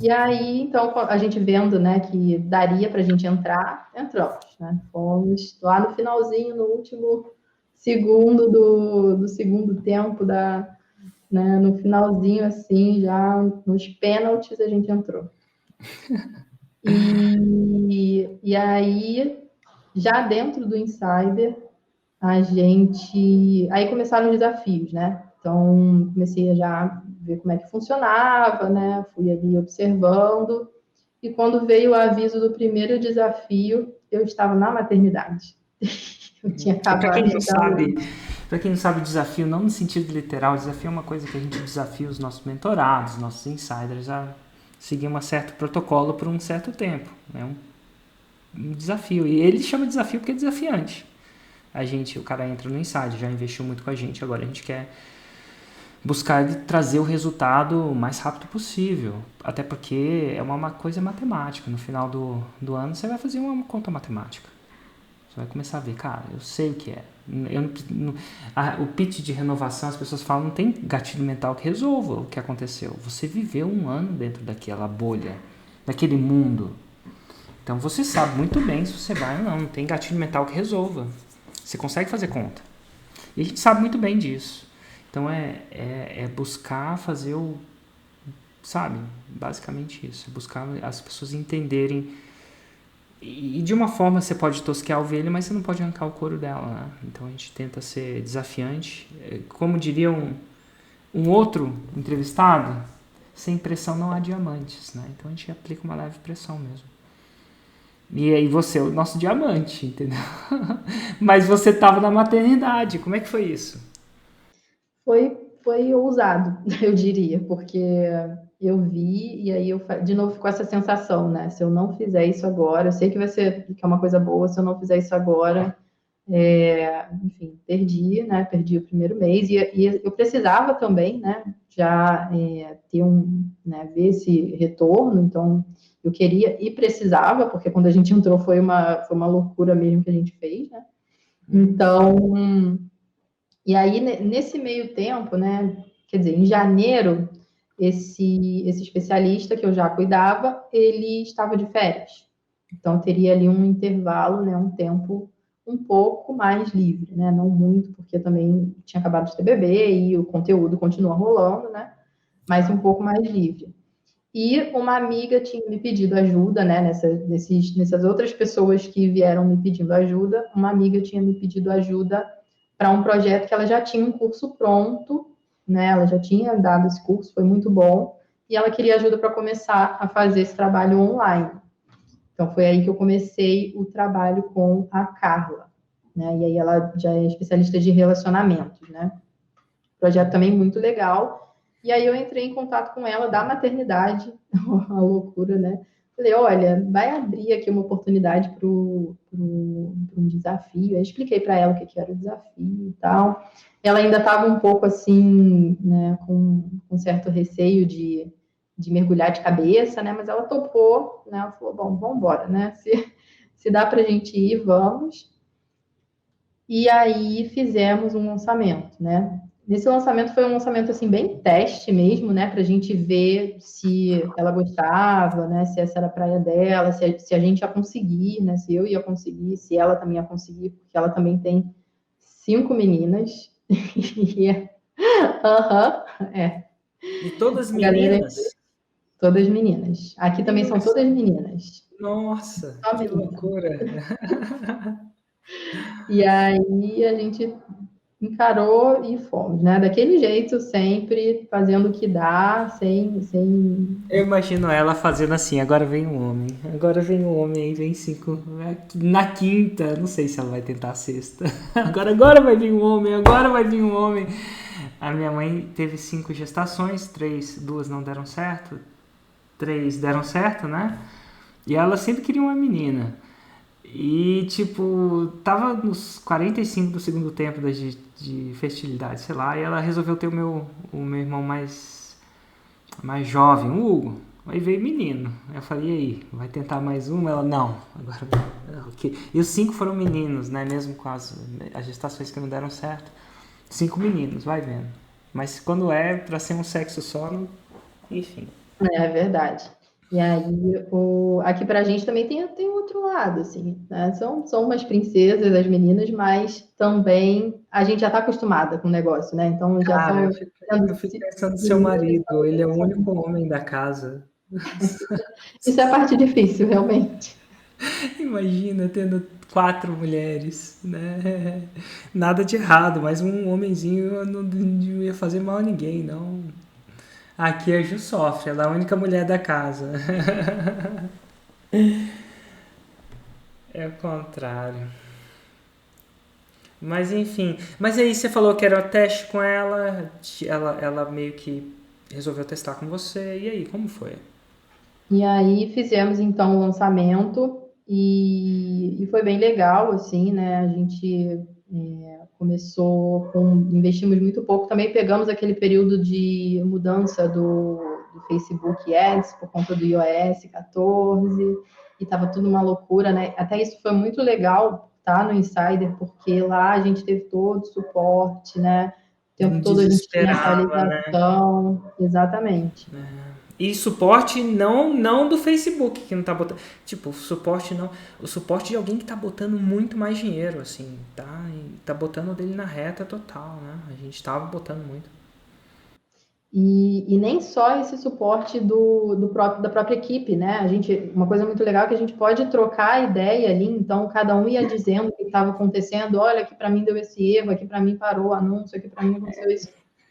E aí, então, a gente vendo, né, que daria para a gente entrar, entramos, né? Fomos lá no finalzinho, no último segundo do segundo tempo, né, no finalzinho, assim, já nos pênaltis a gente entrou. E aí, já dentro do Insider, aí começaram os desafios, né? Então, comecei a já ver como é que funcionava, né? Fui ali observando. E quando veio o aviso do primeiro desafio, eu estava na maternidade. Eu tinha E para quem acabado não de dar luz. sabe, para quem não sabe, desafio não no sentido literal, desafio é uma coisa que a gente desafia os nossos mentorados, nossos insiders a seguir um certo protocolo por um certo tempo, né? Um desafio. E ele chama de desafio porque é desafiante. O cara entra no insider, já investiu muito com a gente, agora a gente quer buscar trazer o resultado o mais rápido possível. Até porque é uma coisa matemática. No final do ano você vai fazer uma conta matemática. Você vai começar a ver, cara, eu sei o que é. O pitch de renovação, as pessoas falam, não tem gatilho mental que resolva o que aconteceu. Você viveu um ano dentro daquela bolha, daquele mundo. Então você sabe muito bem se você vai ou não. Não tem gatilho mental que resolva. Você consegue fazer conta. E a gente sabe muito bem disso. Então é buscar fazer sabe, basicamente isso, buscar as pessoas entenderem. E de uma forma você pode tosquear a ovelha, mas você não pode arrancar o couro dela, né? Então a gente tenta ser desafiante. Como diria um outro entrevistado, sem pressão não há diamantes, né? Então a gente aplica uma leve pressão mesmo. E aí você é o nosso diamante, entendeu? Mas você estava na maternidade, como é que foi isso? Foi ousado, eu diria, porque eu vi e aí eu de novo ficou essa sensação, né? Se eu não fizer isso agora, eu sei que vai ser que é uma coisa boa, se eu não fizer isso agora, enfim, perdi, né? Perdi o primeiro mês e eu precisava também, né? Já ter né? Ver esse retorno, então eu queria e precisava, porque quando a gente entrou foi uma loucura mesmo que a gente fez, né? Então, e aí nesse meio tempo, né? Quer dizer, em janeiro, esse especialista que eu já cuidava, ele estava de férias. Então teria ali um intervalo, né? Um tempo um pouco mais livre, né? Não muito, porque também tinha acabado de ter bebê e o conteúdo continua rolando, né? Mas um pouco mais livre. E uma amiga tinha me pedido ajuda, né? Nessas outras pessoas que vieram me pedindo ajuda, uma amiga tinha me pedido ajuda para um projeto que ela já tinha um curso pronto, né? Ela já tinha dado esse curso, foi muito bom, e ela queria ajuda para começar a fazer esse trabalho online. Então foi aí que eu comecei o trabalho com a Carla, né? E aí ela já é especialista de relacionamentos, né? Projeto também muito legal. E aí eu entrei em contato com ela da maternidade, uma loucura, né? Falei, olha, vai abrir aqui uma oportunidade para um desafio. Aí expliquei para ela o que era o desafio e tal. Ela ainda estava um pouco assim, né, com certo receio de mergulhar de cabeça, né? Mas ela topou, né? Ela falou, bom, vamos embora, né? Se dá para a gente ir, vamos. E aí fizemos um lançamento, né? Nesse lançamento foi um lançamento assim bem teste mesmo, né, para a gente ver se ela gostava, né, se essa era a praia dela, se a gente ia conseguir, né, se eu ia conseguir, se ela também ia conseguir, porque ela também tem 5 meninas. Aham, E todas a galera, meninas? todas meninas. Aqui também são todas meninas. Nossa, Só que menina. loucura! E aí a gente encarou e fomos, né? Daquele jeito, sempre fazendo o que dá, sem... Eu imagino ela fazendo assim, agora vem um homem, agora vem um homem, aí vem 5. Na quinta, não sei se ela vai tentar a sexta. Agora vai vir um homem, agora vai vir um homem. A minha mãe teve 5 gestações, 2 não deram certo, 3 deram certo, né? E ela sempre queria uma menina. E, tipo, tava nos 45 do segundo tempo de fertilidade, sei lá, e ela resolveu ter o meu irmão mais jovem, o Hugo. Aí veio menino. Eu falei, e aí, vai tentar mais uma? Ela, não. Agora, ok. E os 5 foram meninos, né? Mesmo com as gestações que não deram certo. 5 meninos, vai vendo. Mas quando é pra ser um sexo só, não... enfim. É verdade. E aí, aqui pra gente também tem outro lado, assim, né? São umas princesas, as meninas, mas também a gente já tá acostumada com o negócio, né? Então já Cara, são eu fico pensando no seu meninas, marido, ele é o único homem da casa. isso é a parte difícil, realmente. Imagina tendo 4 mulheres, né? Nada de errado, mas um homenzinho não ia fazer mal a ninguém, não. Aqui a Ju sofre, ela é a única mulher da casa. É o contrário. Mas enfim. Mas aí você falou que era um teste com ela meio que resolveu testar com você. E aí, como foi? E aí fizemos então o lançamento e foi bem legal, assim, né? A gente investimos muito pouco, também pegamos aquele período de mudança do Facebook Ads por conta do iOS 14 e estava tudo uma loucura, né? Até isso foi muito legal, tá, no Insider, porque lá a gente teve todo o suporte, né? O tempo Não todo a gente tinha desesperava, né? atualização, exatamente. E suporte não do Facebook, que não tá botando. Tipo, suporte não. O suporte de alguém que tá botando muito mais dinheiro, assim, tá? E tá botando o dele na reta total, né? A gente tava botando muito. E nem só esse suporte da própria equipe, né? Uma coisa muito legal é que a gente pode trocar a ideia ali, então cada um ia dizendo o que estava acontecendo, olha, aqui para mim deu esse erro, aqui para mim parou o anúncio, aqui para mim aconteceu isso.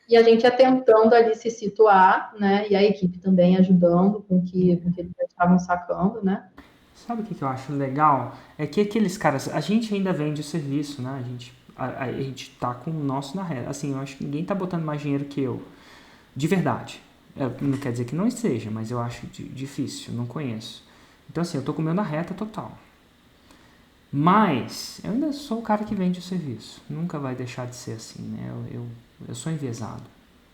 E a gente ia tentando ali se situar, né? E a equipe também ajudando com que eles estavam sacando, né? Sabe o que eu acho legal? É que aqueles caras, a gente ainda vende o serviço, né? A gente tá com o nosso na reta. Assim, eu acho que ninguém tá botando mais dinheiro que eu. De verdade. Não quer dizer que não esteja, mas eu acho difícil, não conheço. Então, assim, eu tô com o meu na reta total. Mas, eu ainda sou o cara que vende o serviço. Nunca vai deixar de ser assim, né? Eu sou enviesado.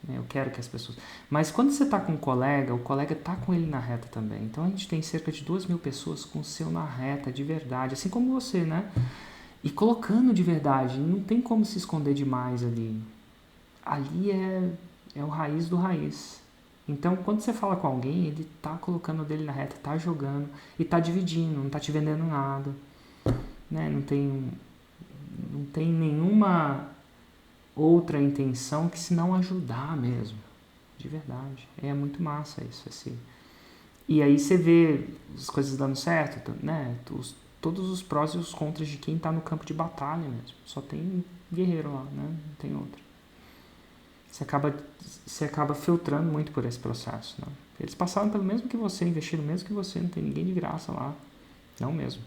Né? Eu quero que as pessoas... Mas quando você tá com um colega, o colega tá com ele na reta também. Então, a gente tem cerca de 2.000 pessoas com o seu na reta, de verdade. Assim como você, né? E colocando de verdade. Não tem como se esconder demais ali. Ali é o raiz do raiz. Então, quando você fala com alguém, ele tá colocando o dele na reta, tá jogando e tá dividindo, não tá te vendendo nada, né? Não tem nenhuma outra intenção que se não ajudar mesmo, de verdade. É muito massa isso, assim. E aí você vê as coisas dando certo, né? Todos os prós e os contras de quem tá no campo de batalha mesmo. Só tem guerreiro lá, né? Não tem outro. Você acaba filtrando muito por esse processo. Né? Eles passaram pelo mesmo que você, investiram mesmo que você, não tem ninguém de graça lá. Não mesmo.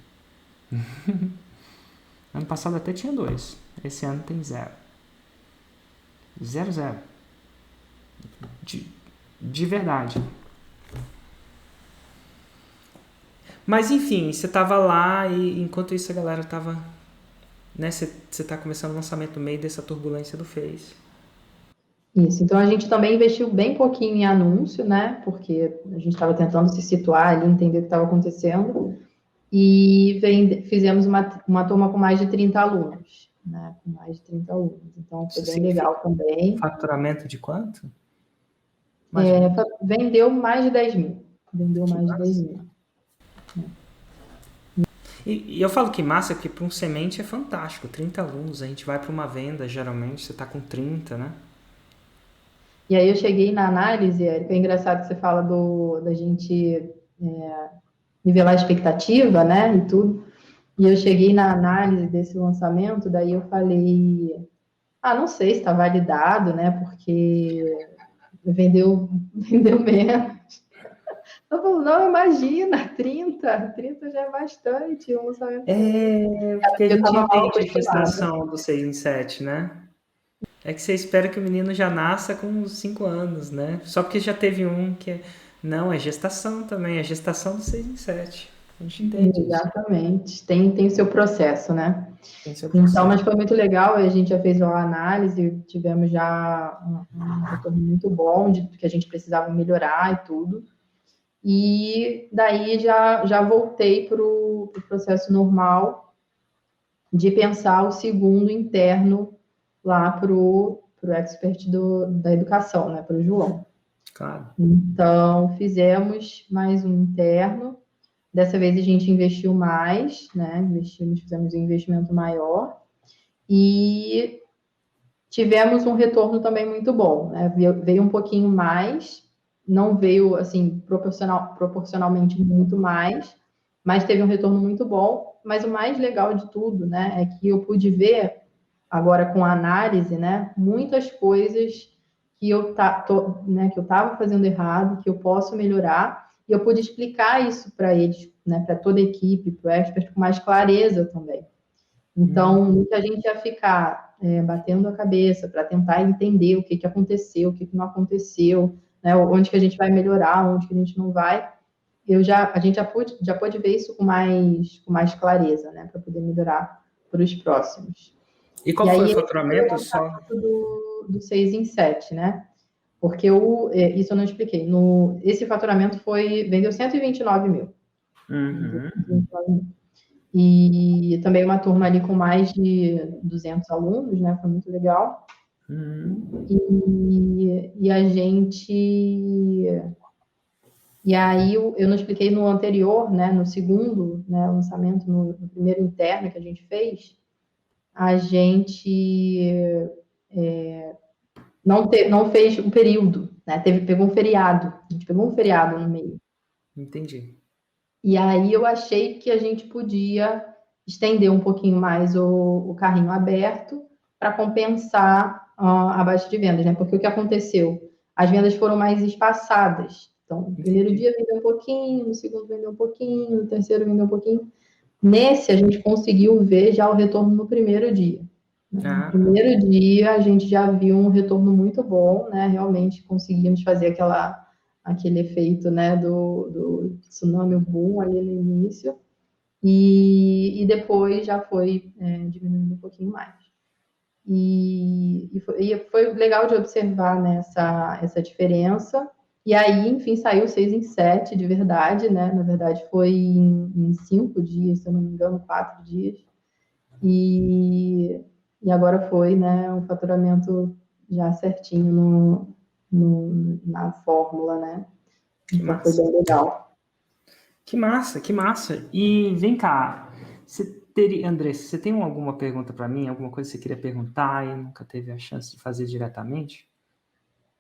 Ano passado até tinha 2. Esse ano tem 0. 0, 0. De verdade. Mas enfim, você tava lá e enquanto isso a galera tava... Né, você tá começando o lançamento no meio dessa turbulência do Face. Isso, então a gente também investiu bem pouquinho em anúncio, né? Porque a gente estava tentando se situar ali, entender o que estava acontecendo. E fizemos uma turma com mais de 30 alunos, né? Com mais de 30 alunos. Então foi Isso bem significa legal também. faturamento de quanto? Vendeu mais de 10 mil. Vendeu Que mais de 10 massa. mil. E eu falo que massa porque para um semente é fantástico. 30 alunos, a gente vai para uma venda, geralmente você está com 30, né? E aí eu cheguei na análise, Érica, é engraçado que você fala da gente nivelar a expectativa, né, e tudo. E eu cheguei na análise desse lançamento, daí eu falei, não sei se está validado, né, porque vendeu menos. Eu falo, não, imagina, 30 já é bastante, um lançamento. Porque a Eu gente estava mal entende a acostumada. gestação do 6 em 7, né? É que você espera que o menino já nasça com uns 5 anos, né? Só porque já teve um que... Não, é gestação também, é gestação do 6 em 7. A gente entende isso. Exatamente, tem o seu processo, né? Tem seu Então, processo. mas foi muito legal, a gente já fez uma análise, tivemos já um retorno muito bom de que a gente precisava melhorar e tudo. E daí já voltei para o processo normal de pensar o segundo interno lá para o expert da educação, né, para o João. Claro. Então, fizemos mais um interno. Dessa vez a gente investiu mais, né? Fizemos um investimento maior e tivemos um retorno também muito bom, né? Veio um pouquinho mais, não veio assim proporcionalmente muito mais, mas teve um retorno muito bom. Mas o mais legal de tudo, né, é que eu pude ver agora com a análise, né, muitas coisas que que eu estava fazendo errado, que eu posso melhorar, e eu pude explicar isso para eles, né, para toda a equipe, para o expert, com mais clareza também. Então, muita gente ia ficar batendo a cabeça para tentar entender o que aconteceu, o que não aconteceu, né, onde que a gente vai melhorar, onde que a gente não vai. A gente já pôde ver isso com mais clareza, né, para poder melhorar para os próximos. E qual E foi o aí, esse foi o faturamento só? lançamento do 6 em 7, né? Porque isso eu não expliquei. Esse faturamento vendeu 129 mil. Uhum. 129 mil. E também uma turma ali com mais de 200 alunos, né? Foi muito legal. Uhum. E a gente E aí eu não expliquei no anterior, né, no segundo, né, lançamento, no primeiro interno que a gente fez, a gente não fez o período, né? Pegou um feriado, a gente pegou um feriado no meio. Entendi. E aí eu achei que a gente podia estender um pouquinho mais o carrinho aberto para compensar a baixa de vendas, né? Porque o que aconteceu? As vendas foram mais espaçadas. Então, no primeiro Entendi. dia vendeu um pouquinho, no segundo vendeu um pouquinho, no terceiro vendeu um pouquinho. Nesse, a gente conseguiu ver já o retorno no primeiro dia. No Ah, primeiro dia, a gente já viu um retorno muito bom, né? Realmente conseguimos fazer aquele efeito, né, do tsunami boom ali no início. E depois já foi diminuindo um pouquinho mais. E foi legal de observar, né, essa diferença. E aí, enfim, saiu 6 em 7 de verdade, né? Na verdade, foi em 5 dias, se eu não me engano, 4 dias. E agora foi, né, um faturamento já certinho na fórmula, né? que Então foi massa. bem legal. Que massa, que massa. E vem cá, André, você tem alguma pergunta para mim? Alguma coisa que você queria perguntar e nunca teve a chance de fazer diretamente?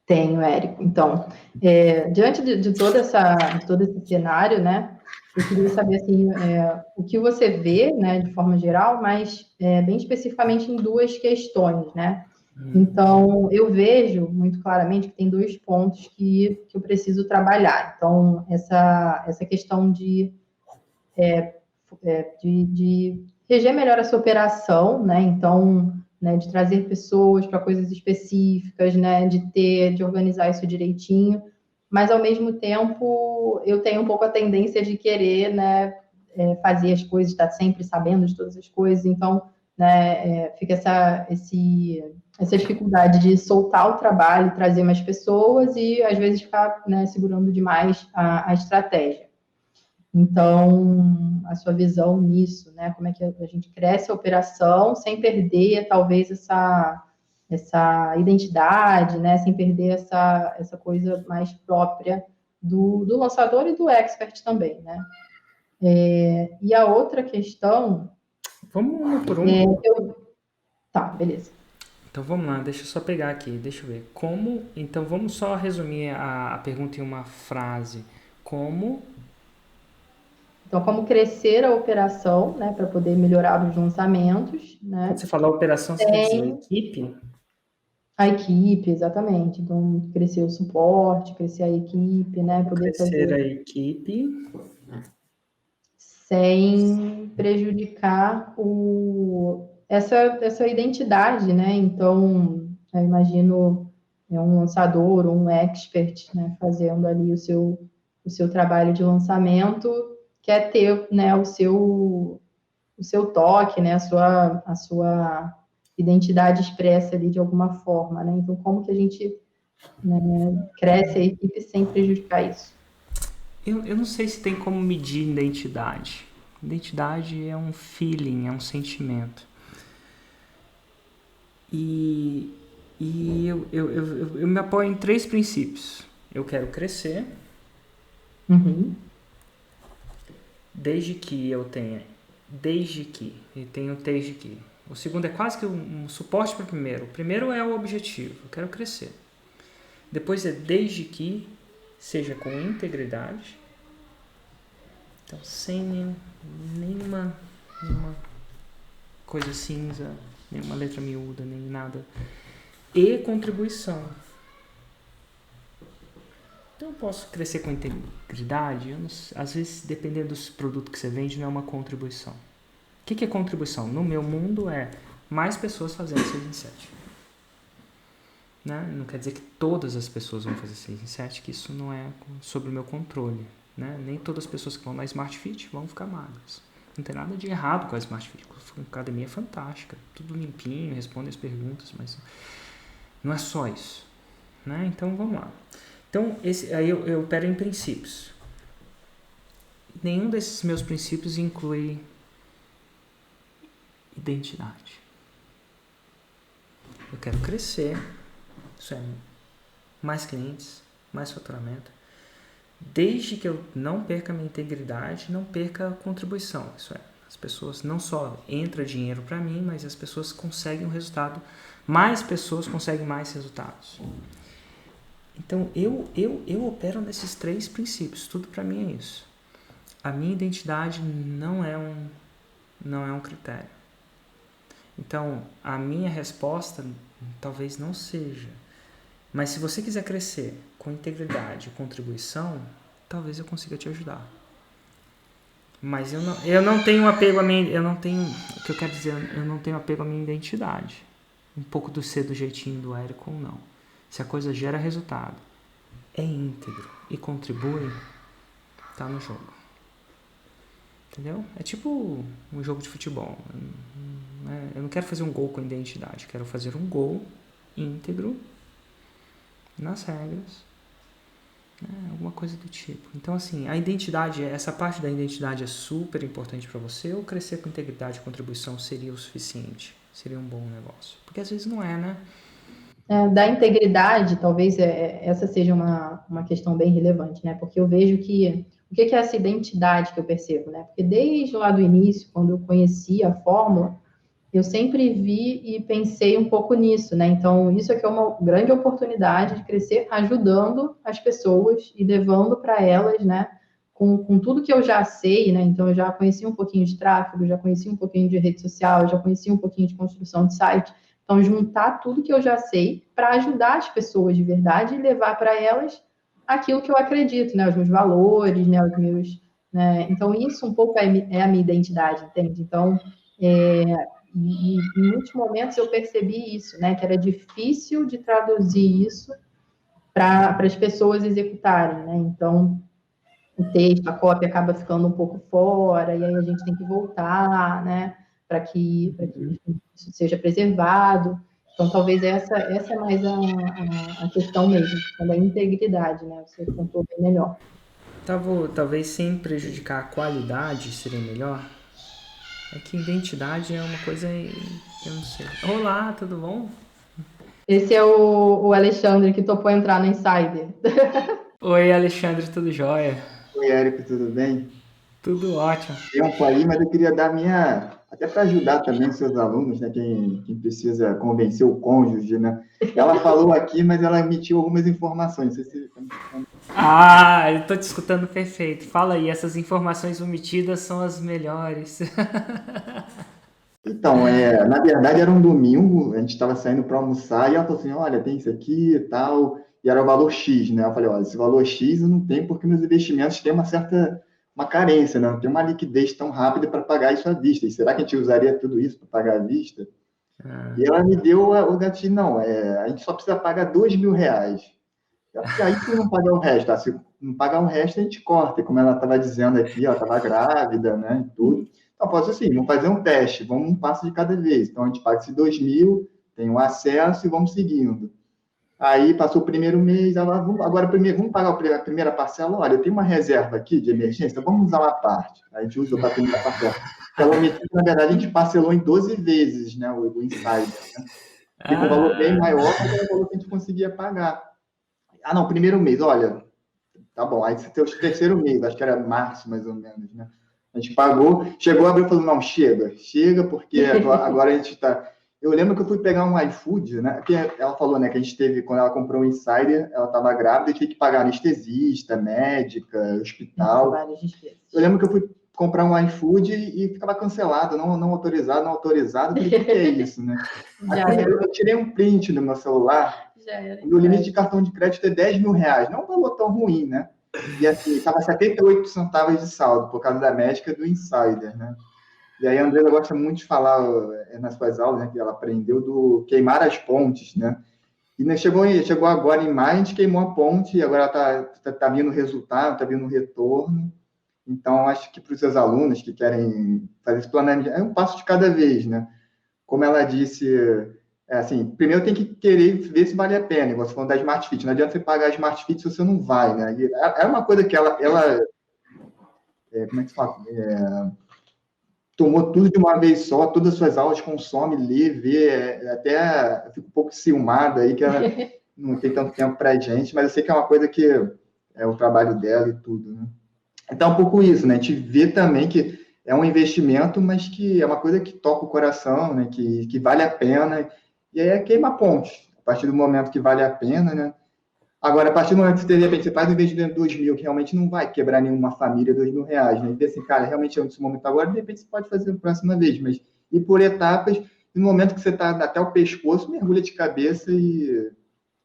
Tenho, Érico. Então, diante de todo esse cenário, né, eu queria saber, assim, o que você vê, né, de forma geral, mas bem especificamente em duas questões, né? Então, eu vejo muito claramente que tem dois pontos que eu preciso trabalhar. Então, essa questão de reger melhor essa operação, né? Então, né, de trazer pessoas para coisas específicas, né? De organizar isso direitinho, mas ao mesmo tempo eu tenho um pouco a tendência de querer, né? Fazer as coisas, estar sempre sabendo de todas as coisas, então, né? Fica essa dificuldade de soltar o trabalho, trazer mais pessoas e às vezes ficar, né, segurando demais a estratégia. Então, a sua visão nisso, né? Como é que a gente cresce a operação sem perder, talvez, essa identidade, né? Sem perder essa coisa mais própria do lançador e do expert também, né? E a outra questão Vamos uma por é uma. Tá, beleza. Então vamos lá, deixa eu só pegar aqui, deixa eu ver. Como. Então vamos só resumir a pergunta em uma frase. Como. Então, como crescer a operação, né? Para poder melhorar os lançamentos, Quando né? você fala operação, você quer dizer a Sem equipe? a equipe, exatamente. Então, crescer o suporte, crescer a equipe, né? Como Poder crescer fazer a equipe? sem prejudicar essa identidade, né? Então, eu imagino um lançador ou um expert, né? Fazendo ali o seu trabalho de lançamento, quer ter, né? O seu toque, né? A sua identidade expressa ali de alguma forma, né? Então, como que a gente, né, cresce a equipe sem prejudicar isso? Eu não sei se tem como medir identidade. Identidade é um feeling, é um sentimento. E, eu me apoio em três princípios. Eu quero crescer, Uhum. desde que eu tenha. Desde que. E tenho desde que. O segundo é quase que um suporte para o primeiro. O primeiro é o objetivo. Eu quero crescer. Depois é desde que seja com integridade. Então, sem nenhuma coisa cinza, nenhuma letra miúda, nem nada. E contribuição. Então eu posso crescer com integridade? Às vezes, dependendo do produto que você vende, não é uma contribuição. O que é contribuição? No meu mundo é mais pessoas fazendo 6 em 7. Né? Não quer dizer que todas as pessoas vão fazer 6 em 7, que isso não é sobre o meu controle. Né? Nem todas as pessoas que vão na Smart Fit vão ficar magras. Não tem nada de errado com a Smart Fit. A academia é fantástica, tudo limpinho, responde as perguntas, mas não é só isso. Né? Então vamos lá. Então aí eu opero em princípios. Nenhum desses meus princípios inclui identidade. Eu quero crescer, isso é mais clientes, mais faturamento, desde que eu não perca a minha integridade, não perca a contribuição. Isso é, as pessoas não só entra dinheiro para mim, mas as pessoas conseguem um resultado, mais pessoas conseguem mais resultados. Então, eu opero nesses 3 princípios, tudo para mim é isso. A minha identidade não é um critério. Então, a minha resposta talvez não seja. Mas se você quiser crescer com integridade e contribuição, talvez eu consiga te ajudar. Mas eu não tenho apego a mim, o que eu quero dizer, eu não tenho apego à minha identidade. Um pouco do ser do jeitinho do Érico ou não. Se a coisa gera resultado, é íntegro e contribui, tá no jogo. Entendeu? É tipo um jogo de futebol. Eu não quero fazer um gol com identidade, quero fazer um gol íntegro nas regras, alguma coisa do tipo. Então, assim, a identidade, essa parte da identidade é super importante para você, ou crescer com integridade e contribuição seria o suficiente? Seria um bom negócio? Porque às vezes não é, né? Da integridade, talvez essa seja uma questão bem relevante, né? Porque eu vejo que o que é essa identidade que eu percebo, né? Porque desde lá do início, quando eu conheci a fórmula, eu sempre vi e pensei um pouco nisso, né? Então, isso aqui é uma grande oportunidade de crescer ajudando as pessoas e levando para elas, né? Com tudo que eu já sei, né? Então, eu já conheci um pouquinho de tráfego, já conheci um pouquinho de rede social, já conheci um pouquinho de construção de site. Então, juntar tudo que eu já sei para ajudar as pessoas de verdade e levar para elas aquilo que eu acredito, né? Os meus valores, né? Os meus, né? Então, isso um pouco é a minha identidade, entende? Então, e em muitos momentos eu percebi isso, né? Que era difícil de traduzir isso para as pessoas executarem, né? Então, o texto, a cópia acaba ficando um pouco fora, e aí a gente tem que voltar, né? Para que isso seja preservado. Então, talvez essa é mais a questão mesmo, da integridade, né? Você contou bem melhor. Talvez sem prejudicar a qualidade seria melhor. É que identidade é uma coisa, eu não sei. Olá, tudo bom? Esse é o Alexandre que topou entrar no Insider. Oi, Alexandre, tudo jóia? Oi, Érico, tudo bem? Tudo ótimo. Tempo aí, mas eu queria dar até para ajudar também os seus alunos, né? Quem precisa convencer o cônjuge, né? Ela falou aqui, mas ela emitiu algumas informações. Não sei se... Eu tô te escutando perfeito. Fala aí, essas informações omitidas são as melhores. Então, na verdade era um domingo, a gente estava saindo para almoçar e ela falou assim, olha, tem isso aqui e tal, e era o valor X, né? Eu falei, olha, esse valor X eu não tenho porque meus investimentos têm uma carência, né? Não tem uma liquidez tão rápida para pagar isso à vista. E será que a gente usaria tudo isso para pagar à vista? E ela me deu o gatilho, não, a gente só precisa pagar R$2.000. Aí se não pagar o resto, tá? Se não pagar o resto, a gente corta. E como ela estava dizendo aqui, ela estava grávida, né? E tudo. Então, posso assim, vamos fazer um teste, vamos um passo de cada vez. Então, a gente paga esses 2.000, tem o acesso e vamos seguindo. Aí, passou o primeiro mês, agora vamos pagar a primeira parcela. Olha, eu tenho uma reserva aqui de emergência, vamos usar uma parte. Aí a gente usou para a primeira parcela. Ela omitiu, na verdade, a gente parcelou em 12 vezes, né, o Insider, né? E com um valor bem maior, mas era o valor que a gente conseguia pagar. Não, primeiro mês, olha, tá bom. Aí você tem o terceiro mês, acho que era março, mais ou menos, né? A gente pagou, chegou a abrir e falou, não, chega, porque agora a gente está... Eu lembro que eu fui pegar um iFood, né? Porque ela falou, né, que a gente teve, quando ela comprou um Insider, ela estava grávida e tinha que pagar anestesista, médica, hospital. Eu lembro que eu fui comprar um iFood e ficava cancelado, não autorizado, não autorizado. Eu falei, o que é isso, né? Aí, eu tirei um print do meu celular. O limite de cartão de crédito é R$10.000. Não é um valor tão ruim, né? E assim, estava 78 centavos de saldo, por causa da médica do Insider, né? E aí a Andresa gosta muito de falar nas suas aulas, né, que ela aprendeu do queimar as pontes, né? E chegou agora em maio, a gente queimou a ponte, e agora tá vindo resultado, tá vindo retorno. Então, acho que para os seus alunos que querem fazer esse planejamento, é um passo de cada vez, né? Como ela disse, assim, primeiro tem que querer ver se vale a pena. Igual você falando da Smart Fit, não adianta você pagar a Smart Fit se você não vai, né? E é uma coisa que ela como é que se fala? Tomou tudo de uma vez só, todas as suas aulas, consome, lê, vê, até fico um pouco ciumada aí, que ela não tem tanto tempo para a gente, mas eu sei que é uma coisa que o trabalho dela e tudo, né? Então, um pouco isso, né? A gente vê também que é um investimento, mas que é uma coisa que toca o coração, né? Que vale a pena. E aí é queima pontos. A partir do momento que vale a pena, né? Agora, a partir do momento que você, de repente, você faz um investimento de 2.000, que realmente não vai quebrar nenhuma família, R$ 2.000, né? E vê assim, cara, realmente é nesse momento agora, de repente você pode fazer a próxima vez, mas ir por etapas, e no momento que você está até o pescoço, mergulha de cabeça e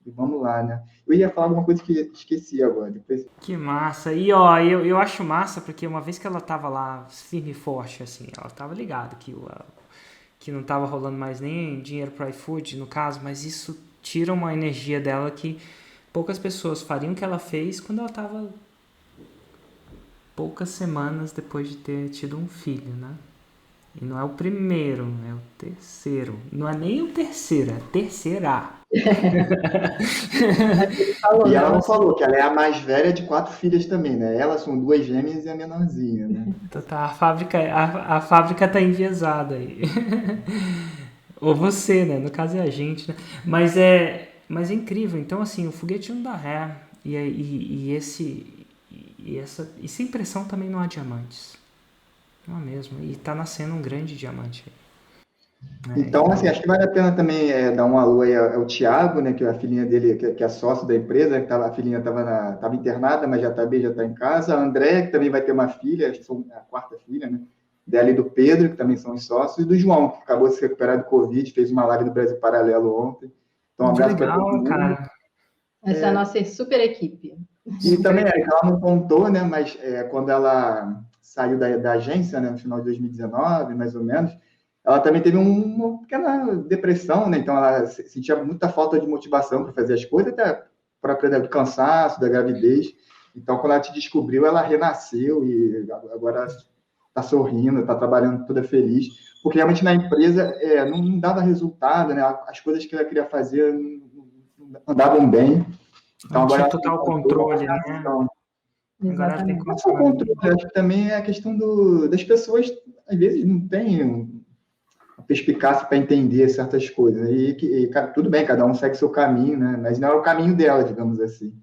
vamos lá, né? Eu ia falar alguma coisa que esqueci agora. Depois... Que massa. E ó, eu acho massa porque uma vez que ela tava lá firme e forte, assim, ela tava ligada que não tava rolando mais nem dinheiro pro iFood, no caso, mas isso tira uma energia dela que poucas pessoas fariam o que ela fez quando ela tava poucas semanas depois de ter tido um filho, né? E não é o primeiro, é o terceiro. Não é nem o terceiro, é a terceira. E ela não falou que ela é a mais velha de 4 filhas também, né? Elas são 2 gêmeas e a menorzinha, né? Então tá, a fábrica tá enviesada aí. Ou você, né? No caso é a gente, né? Mas é incrível. Então, assim, o foguete não dá ré. Essa impressão também não há diamantes. Não há mesmo. E tá nascendo um grande diamante aí. Então, assim, acho que vale a pena também dar um alô aí ao Thiago, né, que é a filhinha dele, que é sócio da empresa, a filhinha estava internada, mas já está em casa. A André, que também vai ter uma filha, acho que são a quarta filha, né, dela e do Pedro, que também são os sócios, e do João, que acabou de se recuperar do Covid, fez uma live do Brasil Paralelo ontem. Então, um Que abraço para todo legal, mundo. cara. Essa é a nossa super equipe. E também, ela não contou, né, mas quando ela saiu da agência, né, no final de 2019, mais ou menos, ela também teve uma pequena depressão, né? Então ela sentia muita falta de motivação para fazer as coisas, até própria do cansaço, da gravidez. Então, quando ela te descobriu, ela renasceu e agora está sorrindo, está trabalhando toda feliz, porque realmente na empresa não dava resultado, né? As coisas que ela queria fazer não andavam bem. Então, Não agora tinha ela total encontrou uma controle, né? vocação. Agora ela tem Exatamente. Não só o controle. controle, acho que também é a questão das pessoas, às vezes, não têm perspicácia para entender certas coisas. Cara, tudo bem, cada um segue seu caminho, né? Mas não é o caminho dela, digamos assim.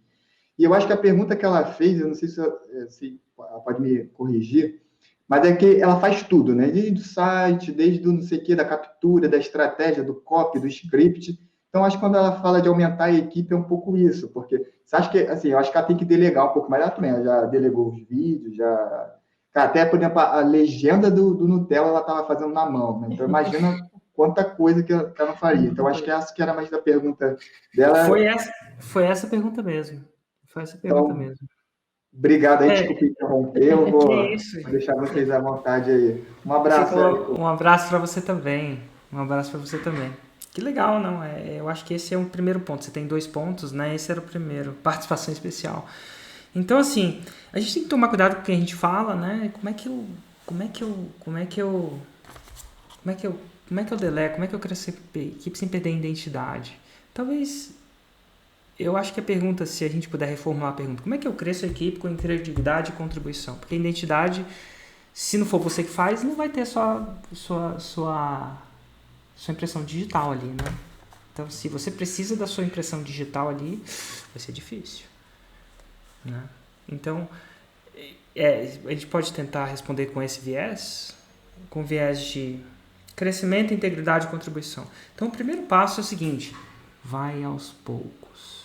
E eu acho que a pergunta que ela fez, eu não sei se ela pode me corrigir, mas é que ela faz tudo, né? Desde o site, desde o não sei o quê, da captura, da estratégia, do copy, do script. Então, acho que quando ela fala de aumentar a equipe, é um pouco isso, porque você acha que, assim, eu acho que ela tem que delegar um pouco, mas ela também ela já delegou os vídeos, já. Cara, até, por exemplo, a legenda do Nutella ela estava fazendo na mão, né? Então, imagina quanta coisa que ela não faria. Então, acho que essa que era mais da pergunta dela. Foi essa pergunta mesmo. Foi essa pergunta Então, mesmo. obrigado aí, desculpa interromper, eu Que vou isso? deixar vocês à vontade aí. Um abraço, Érico. Um abraço para você também. Um abraço para você também. Que legal, não? Eu acho que esse é um primeiro ponto. Você tem 2 pontos, né? Esse era o primeiro. Participação especial. Então, assim, a gente tem que tomar cuidado com o que a gente fala, né? Como é que eu delego? Como é que eu cresço equipe sem perder a identidade? Talvez, eu acho que a pergunta, se a gente puder reformular a pergunta, como é que eu cresço a equipe com criatividade e contribuição? Porque a identidade, se não for você que faz, não vai ter sua impressão digital ali, né? Então, se você precisa da sua impressão digital ali, vai ser difícil, né? Então, a gente pode tentar responder com esse viés, com viés de crescimento, integridade e contribuição. Então, o primeiro passo é o seguinte: vai aos poucos,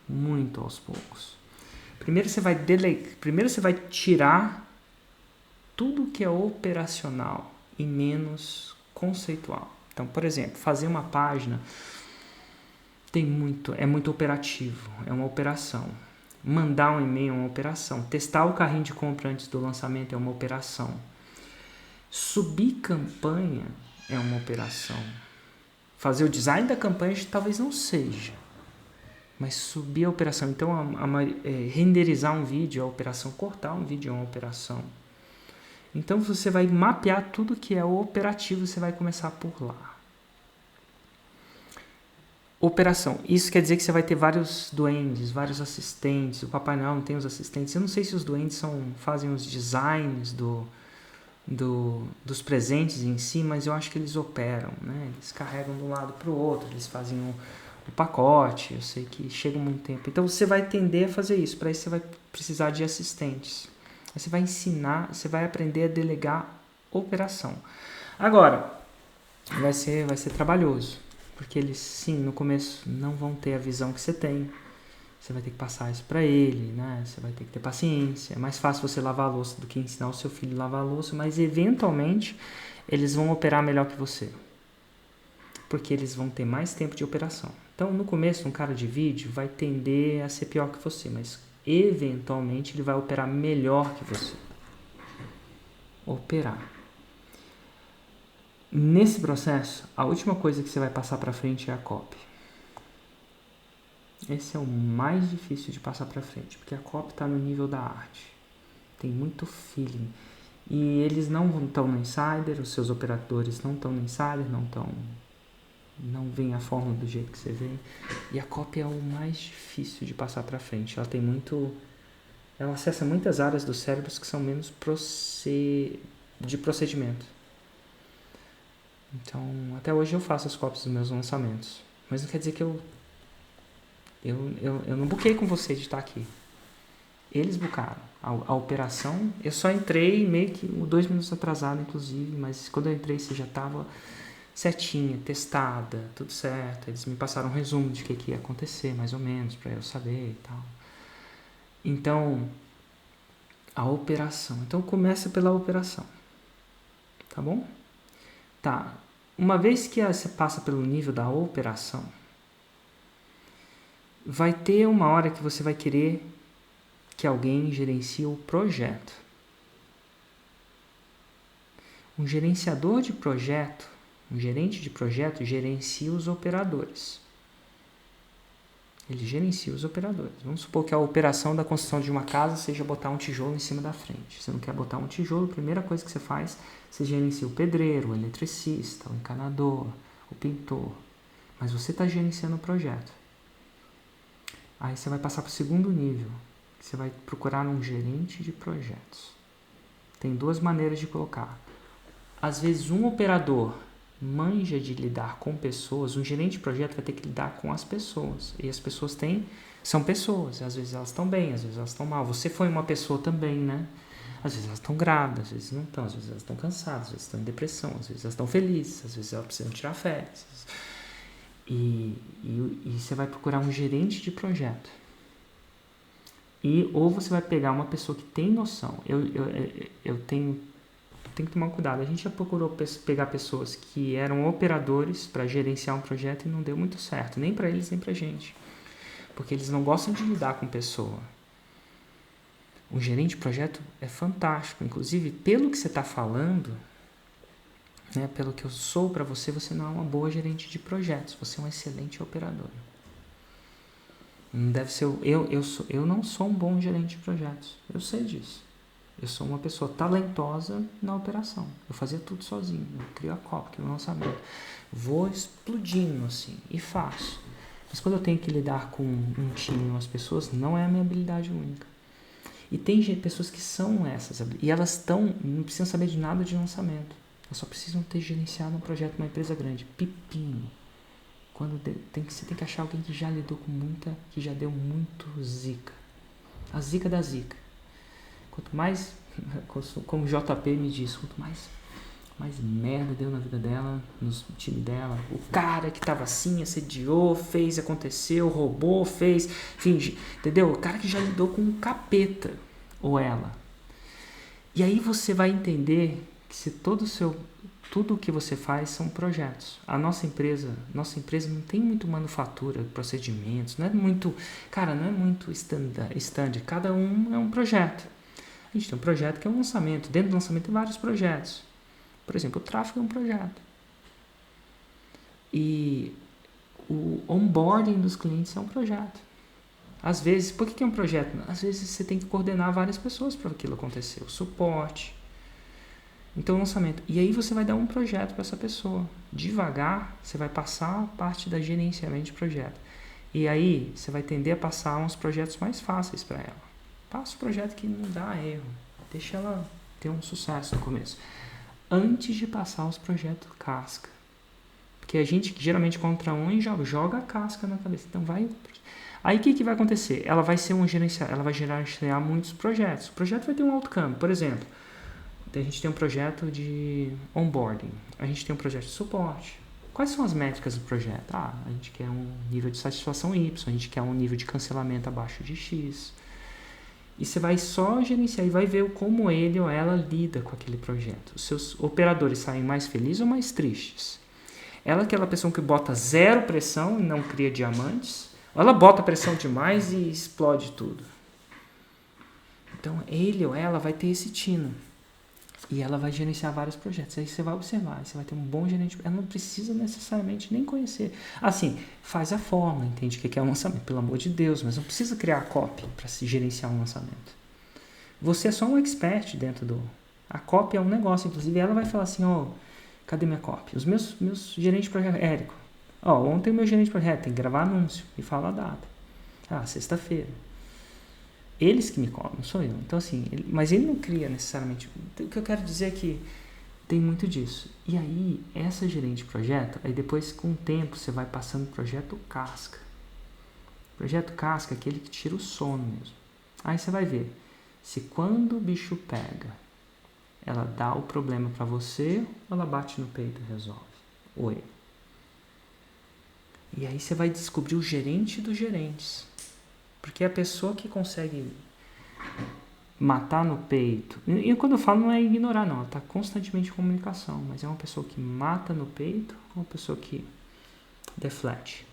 muito aos poucos. Primeiro você vai tirar tudo que é operacional e menos conceitual. Então, por exemplo, fazer uma página é muito operativo, é uma operação. Mandar um e-mail é uma operação. Testar o carrinho de compra antes do lançamento é uma operação. Subir campanha é uma operação. Fazer o design da campanha talvez não seja, mas subir a operação. Então, renderizar um vídeo é uma operação, cortar um vídeo é uma operação. Então, você vai mapear tudo que é operativo, você vai começar por lá. Operação. Isso quer dizer que você vai ter vários duendes, vários assistentes. O Papai Noel não tem os assistentes. Eu não sei se os duendes fazem os designs dos presentes em si, mas eu acho que eles operam, né? Eles carregam de um lado para o outro, eles fazem o pacote, eu sei que chega muito tempo. Então você vai tender a fazer isso, para isso você vai precisar de assistentes. Aí você vai ensinar, você vai aprender a delegar operação. Agora, vai ser trabalhoso, porque eles, sim, no começo não vão ter a visão que você tem. Você vai ter que passar isso para ele, né? Você vai ter que ter paciência. É mais fácil você lavar a louça do que ensinar o seu filho a lavar a louça, mas eventualmente eles vão operar melhor que você, porque eles vão ter mais tempo de operação. Então, no começo, um cara de vídeo vai tender a ser pior que você, mas eventualmente ele vai operar melhor que você. Operar. Nesse processo, a última coisa que você vai passar para frente é a copy. Esse é o mais difícil de passar para frente, porque a copy está no nível da arte. Tem muito feeling. E eles não estão no Insider, os seus operadores não estão no Insider, não vem a fórmula do jeito que você vê. E a copy é o mais difícil de passar para frente. Ela acessa muitas áreas do cérebro que são menos de procedimento. Então, até hoje eu faço as copies dos meus lançamentos. Mas não quer dizer que eu não buquei com você de estar aqui. Eles bucaram. A operação, eu só entrei meio que 2 minutos atrasado, inclusive, mas quando eu entrei você já estava certinha, testada, tudo certo. Eles me passaram um resumo de o que ia acontecer, mais ou menos, para eu saber e tal. Então, a operação. Então, começa pela operação. Tá bom? Tá. Uma vez que você passa pelo nível da operação, vai ter uma hora que você vai querer que alguém gerencie o projeto. Um gerenciador de projeto, um gerente de projeto gerencia os operadores. Ele gerencia os operadores. Vamos supor que a operação da construção de uma casa seja botar um tijolo em cima da frente. Você não quer botar um tijolo, a primeira coisa que você faz, você gerencia o pedreiro, o eletricista, o encanador, o pintor. Mas você está gerenciando o projeto. Aí você vai passar para o segundo nível. Você vai procurar um gerente de projetos. Tem 2 maneiras de colocar. Às vezes um operador manja de lidar com pessoas, um gerente de projeto vai ter que lidar com as pessoas. E as pessoas são pessoas. Às vezes elas estão bem, às vezes elas estão mal. Você foi uma pessoa também, né? Às vezes elas estão grávidas, às vezes não estão, às vezes elas estão cansadas, às vezes estão em depressão, às vezes elas estão felizes, às vezes elas precisam tirar férias. E você vai procurar um gerente de projeto. Ou você vai pegar uma pessoa que tem noção. Eu tenho que tomar cuidado. A gente já procurou pegar pessoas que eram operadores para gerenciar um projeto e não deu muito certo. Nem para eles, nem para a gente. Porque eles não gostam de lidar com pessoa. Um gerente de projeto é fantástico. Inclusive, pelo que você está falando, né, pelo que eu sou para você, você não é uma boa gerente de projetos. Você é um excelente operador. Não deve ser. Eu não sou um bom gerente de projetos. Eu sei disso. Eu sou uma pessoa talentosa na operação. Eu fazia tudo sozinho. Eu crio a copy, crio o lançamento. Vou explodindo assim e faço. Mas quando eu tenho que lidar com um time, umas pessoas, não é a minha habilidade única. E tem pessoas que são essas. E elas não precisam saber de nada de lançamento. Elas só precisam ter gerenciado um projeto numa empresa grande. Pepino. Você tem que achar alguém que já lidou com que já deu muito zica. A zica da zica. Quanto mais, como o JP me diz, quanto mais merda deu na vida dela, no time dela, o cara que tava assim, assediou, fez, aconteceu, roubou, fez, finge, entendeu? O cara que já lidou com um capeta, ou ela. E aí você vai entender que se tudo o que você faz são projetos. A nossa empresa não tem muito manufatura, procedimentos, não é muito standard. Cada um é um projeto. A gente tem um projeto que é um lançamento. Dentro do lançamento tem vários projetos. Por exemplo, o tráfego é um projeto. E o onboarding dos clientes é um projeto. Às vezes, por que é um projeto? Às vezes você tem que coordenar várias pessoas para aquilo acontecer. O suporte. Então, o lançamento. E aí você vai dar um projeto para essa pessoa. Devagar, você vai passar a parte da gerenciamento de projeto. E aí, você vai tender a passar uns projetos mais fáceis para ela. Passa o projeto que não dá erro. Deixa ela ter um sucesso no começo. Antes de passar os projetos casca. Porque a gente geralmente contra um e já joga a casca na cabeça. Então vai. Aí o que vai acontecer? Ela vai ser ela vai gerenciar muitos projetos. O projeto vai ter um outcome. Por exemplo, a gente tem um projeto de onboarding. A gente tem um projeto de suporte. Quais são as métricas do projeto? A gente quer um nível de satisfação Y, a gente quer um nível de cancelamento abaixo de X. E você vai só gerenciar e vai ver como ele ou ela lida com aquele projeto. Os seus operadores saem mais felizes ou mais tristes? Ela é aquela pessoa que bota zero pressão e não cria diamantes? Ou ela bota pressão demais e explode tudo? Então ele ou ela vai ter esse tino. E ela vai gerenciar vários projetos. Aí você vai observar, você vai ter um bom gerente. Ela não precisa necessariamente nem conhecer. Assim, faz a fórmula, entende o que é um lançamento, pelo amor de Deus, mas não precisa criar a copy para se gerenciar um lançamento. Você é só um expert dentro do... A copy é um negócio, inclusive ela vai falar assim, cadê minha copy? Os meus gerentes de projeto, Érico, ontem o meu gerente de projeto tem que gravar anúncio e fala a data. Sexta-feira. Eles que me cobram, não sou eu. Então, assim, mas ele não cria necessariamente. O que eu quero dizer é que tem muito disso. E aí, essa gerente de projeto, aí depois, com o tempo, você vai passando o projeto casca. Projeto casca é aquele que tira o sono mesmo. Aí você vai ver se quando o bicho pega, ela dá o problema para você ou ela bate no peito e resolve. Ou ele. E aí você vai descobrir o gerente dos gerentes. Porque a pessoa que consegue matar no peito... E quando eu falo não é ignorar, não. Ela está constantemente em comunicação. Mas é uma pessoa que mata no peito ou uma pessoa que deflete?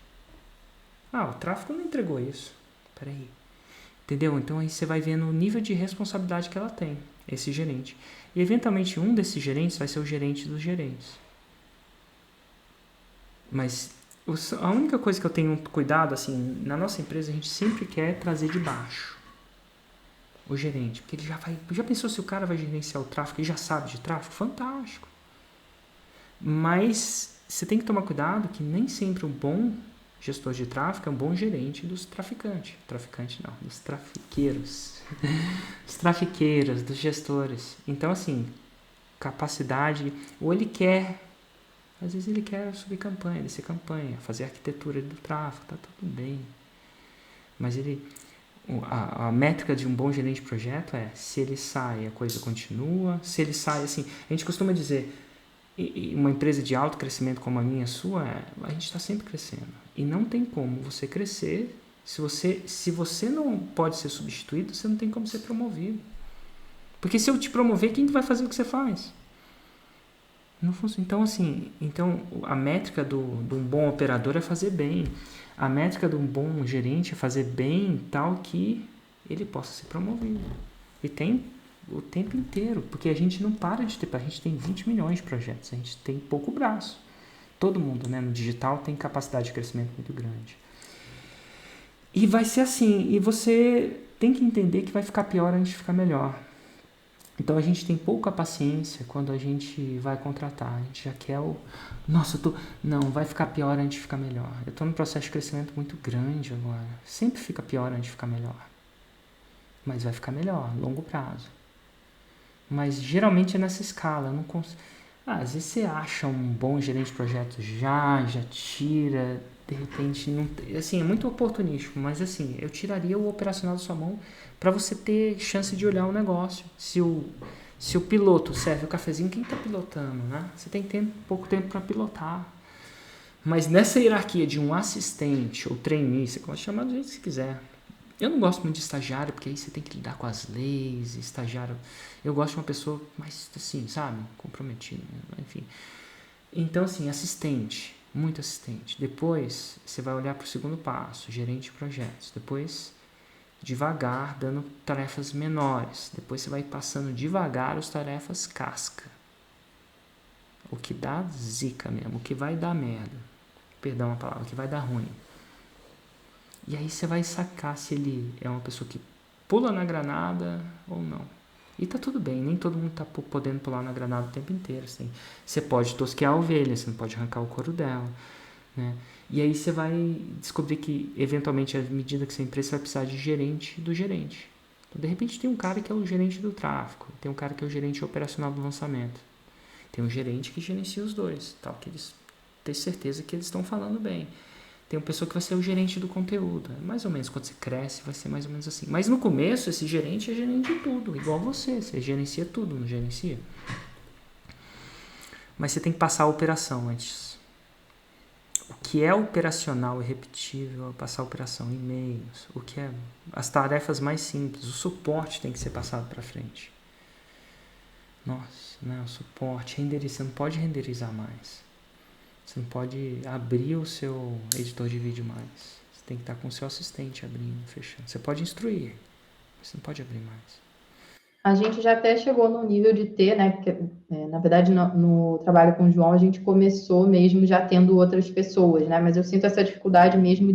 O tráfego não entregou isso. Peraí. Entendeu? Então aí você vai vendo o nível de responsabilidade que ela tem, esse gerente. E eventualmente um desses gerentes vai ser o gerente dos gerentes. Mas... a única coisa que eu tenho cuidado, assim, na nossa empresa, a gente sempre quer trazer de baixo o gerente. Porque ele já pensou se o cara vai gerenciar o tráfego e já sabe de tráfego? Fantástico. Mas você tem que tomar cuidado que nem sempre um bom gestor de tráfego é um bom gerente dos traficantes. Traficante não, dos trafiqueiros. Os trafiqueiros, dos gestores. Então, assim, capacidade... Ou ele quer... Às vezes ele quer subir campanha, descer campanha, fazer arquitetura do tráfego, tá tudo bem. Mas a métrica de um bom gerente de projeto é se ele sai, a coisa continua. Se ele sai, assim, a gente costuma dizer, uma empresa de alto crescimento como a minha, a sua, a gente está sempre crescendo. E não tem como você crescer, se você não pode ser substituído, você não tem como ser promovido. Porque se eu te promover, quem vai fazer o que você faz? Não funciona. Então, assim, a métrica de um bom operador é fazer bem. A métrica de um bom gerente é fazer bem tal que ele possa ser promovido. E tem o tempo inteiro, porque a gente não para de ter, a gente tem 20 milhões de projetos, a gente tem pouco braço. Todo mundo, né, no digital tem capacidade de crescimento muito grande. E vai ser assim, e você tem que entender que vai ficar pior antes de ficar melhor. Então a gente tem pouca paciência quando a gente vai contratar. A gente já quer não, vai ficar pior antes de ficar melhor. Eu estou num processo de crescimento muito grande agora. Sempre fica pior antes de ficar melhor. Mas vai ficar melhor, longo prazo. Mas geralmente é nessa escala. Às vezes você acha um bom gerente de projetos já tira, de repente, não, assim, é muito oportunístico, mas assim, eu tiraria o operacional da sua mão para você ter chance de olhar o negócio. Se o piloto serve o cafezinho, quem está pilotando, né? Você tem pouco tempo para pilotar. Mas nessa hierarquia de um assistente ou trainee, você pode chamar do jeito que você quiser. Eu não gosto muito de estagiário, porque aí você tem que lidar com as leis, estagiário. Eu gosto de uma pessoa mais, assim, sabe, comprometida, enfim. Então, assim, assistente, muito assistente. Depois, você vai olhar para o segundo passo, gerente de projetos. Depois, devagar, dando tarefas menores. Depois, você vai passando devagar as tarefas casca. O que dá zica mesmo, o que vai dar merda. Perdão a palavra, o que vai dar ruim. E aí você vai sacar se ele é uma pessoa que pula na granada ou não. E tá tudo bem, nem todo mundo tá podendo pular na granada o tempo inteiro. Assim. Você pode tosquear a ovelha, você não pode arrancar o couro dela. Né? E aí você vai descobrir que, eventualmente, à medida que você empresa, você vai precisar de gerente do gerente. Então, de repente, tem um cara que é o gerente do tráfego, tem um cara que é o gerente operacional do lançamento. Tem um gerente que gerencia os dois, tal, que eles ter certeza que eles estão falando bem. Tem uma pessoa que vai ser o gerente do conteúdo. Mais ou menos, quando você cresce, vai ser mais ou menos assim. Mas no começo, esse gerente é gerente de tudo, igual você. Você gerencia tudo, não gerencia? Mas você tem que passar a operação antes. O que é operacional e repetível é passar a operação, e-mails, o que é as tarefas mais simples, o suporte tem que ser passado para frente. Nossa, né, o suporte, você não pode renderizar mais. Você não pode abrir o seu editor de vídeo mais. Você tem que estar com o seu assistente abrindo, fechando. Você pode instruir, mas você não pode abrir mais. A gente já até chegou no nível de ter, né? Porque, na verdade, no trabalho com o João, a gente começou mesmo já tendo outras pessoas, né? Mas eu sinto essa dificuldade mesmo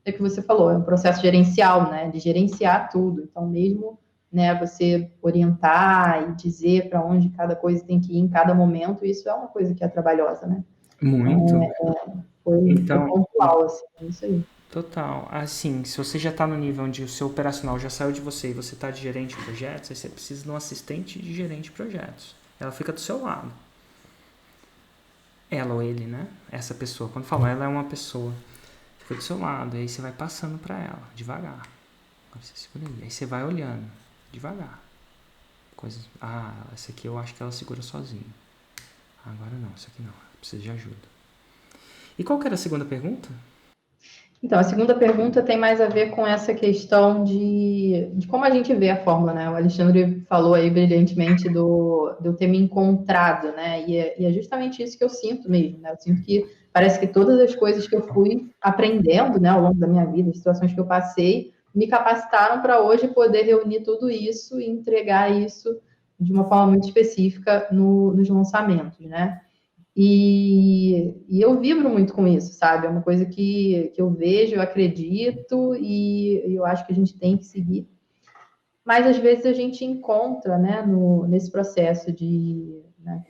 é que você falou, é um processo gerencial, né? De gerenciar tudo. Então, mesmo, né, você orientar e dizer para onde cada coisa tem que ir em cada momento, isso é uma coisa que é trabalhosa, né? Muito. Foi Então, pontual, assim, isso aí. total. Assim, se você já está no nível onde o seu operacional já saiu de você e você está de gerente de projetos, aí você precisa de um assistente de gerente de projetos. Ela fica do seu lado. Ela ou ele, né? Essa pessoa. Quando falo ela, é uma pessoa. Fica do seu lado. Aí você vai passando para ela, devagar. Agora você segura aí. Aí você vai olhando, devagar. Coisas. Essa aqui eu acho que ela segura sozinha. Agora não, essa aqui não. Precisa de ajuda. E qual que era a segunda pergunta? Então, a segunda pergunta tem mais a ver com essa questão de como a gente vê a fórmula, né? O Alexandre falou aí brilhantemente de eu ter me encontrado, né? E é justamente isso que eu sinto mesmo, né? Eu sinto que parece que todas as coisas que eu fui aprendendo, né, ao longo da minha vida, as situações que eu passei, me capacitaram para hoje poder reunir tudo isso e entregar isso de uma forma muito específica nos lançamentos, né? E eu vibro muito com isso, sabe? É uma coisa que eu vejo, eu acredito e eu acho que a gente tem que seguir. Mas às vezes a gente encontra, né, nesse processo de, né,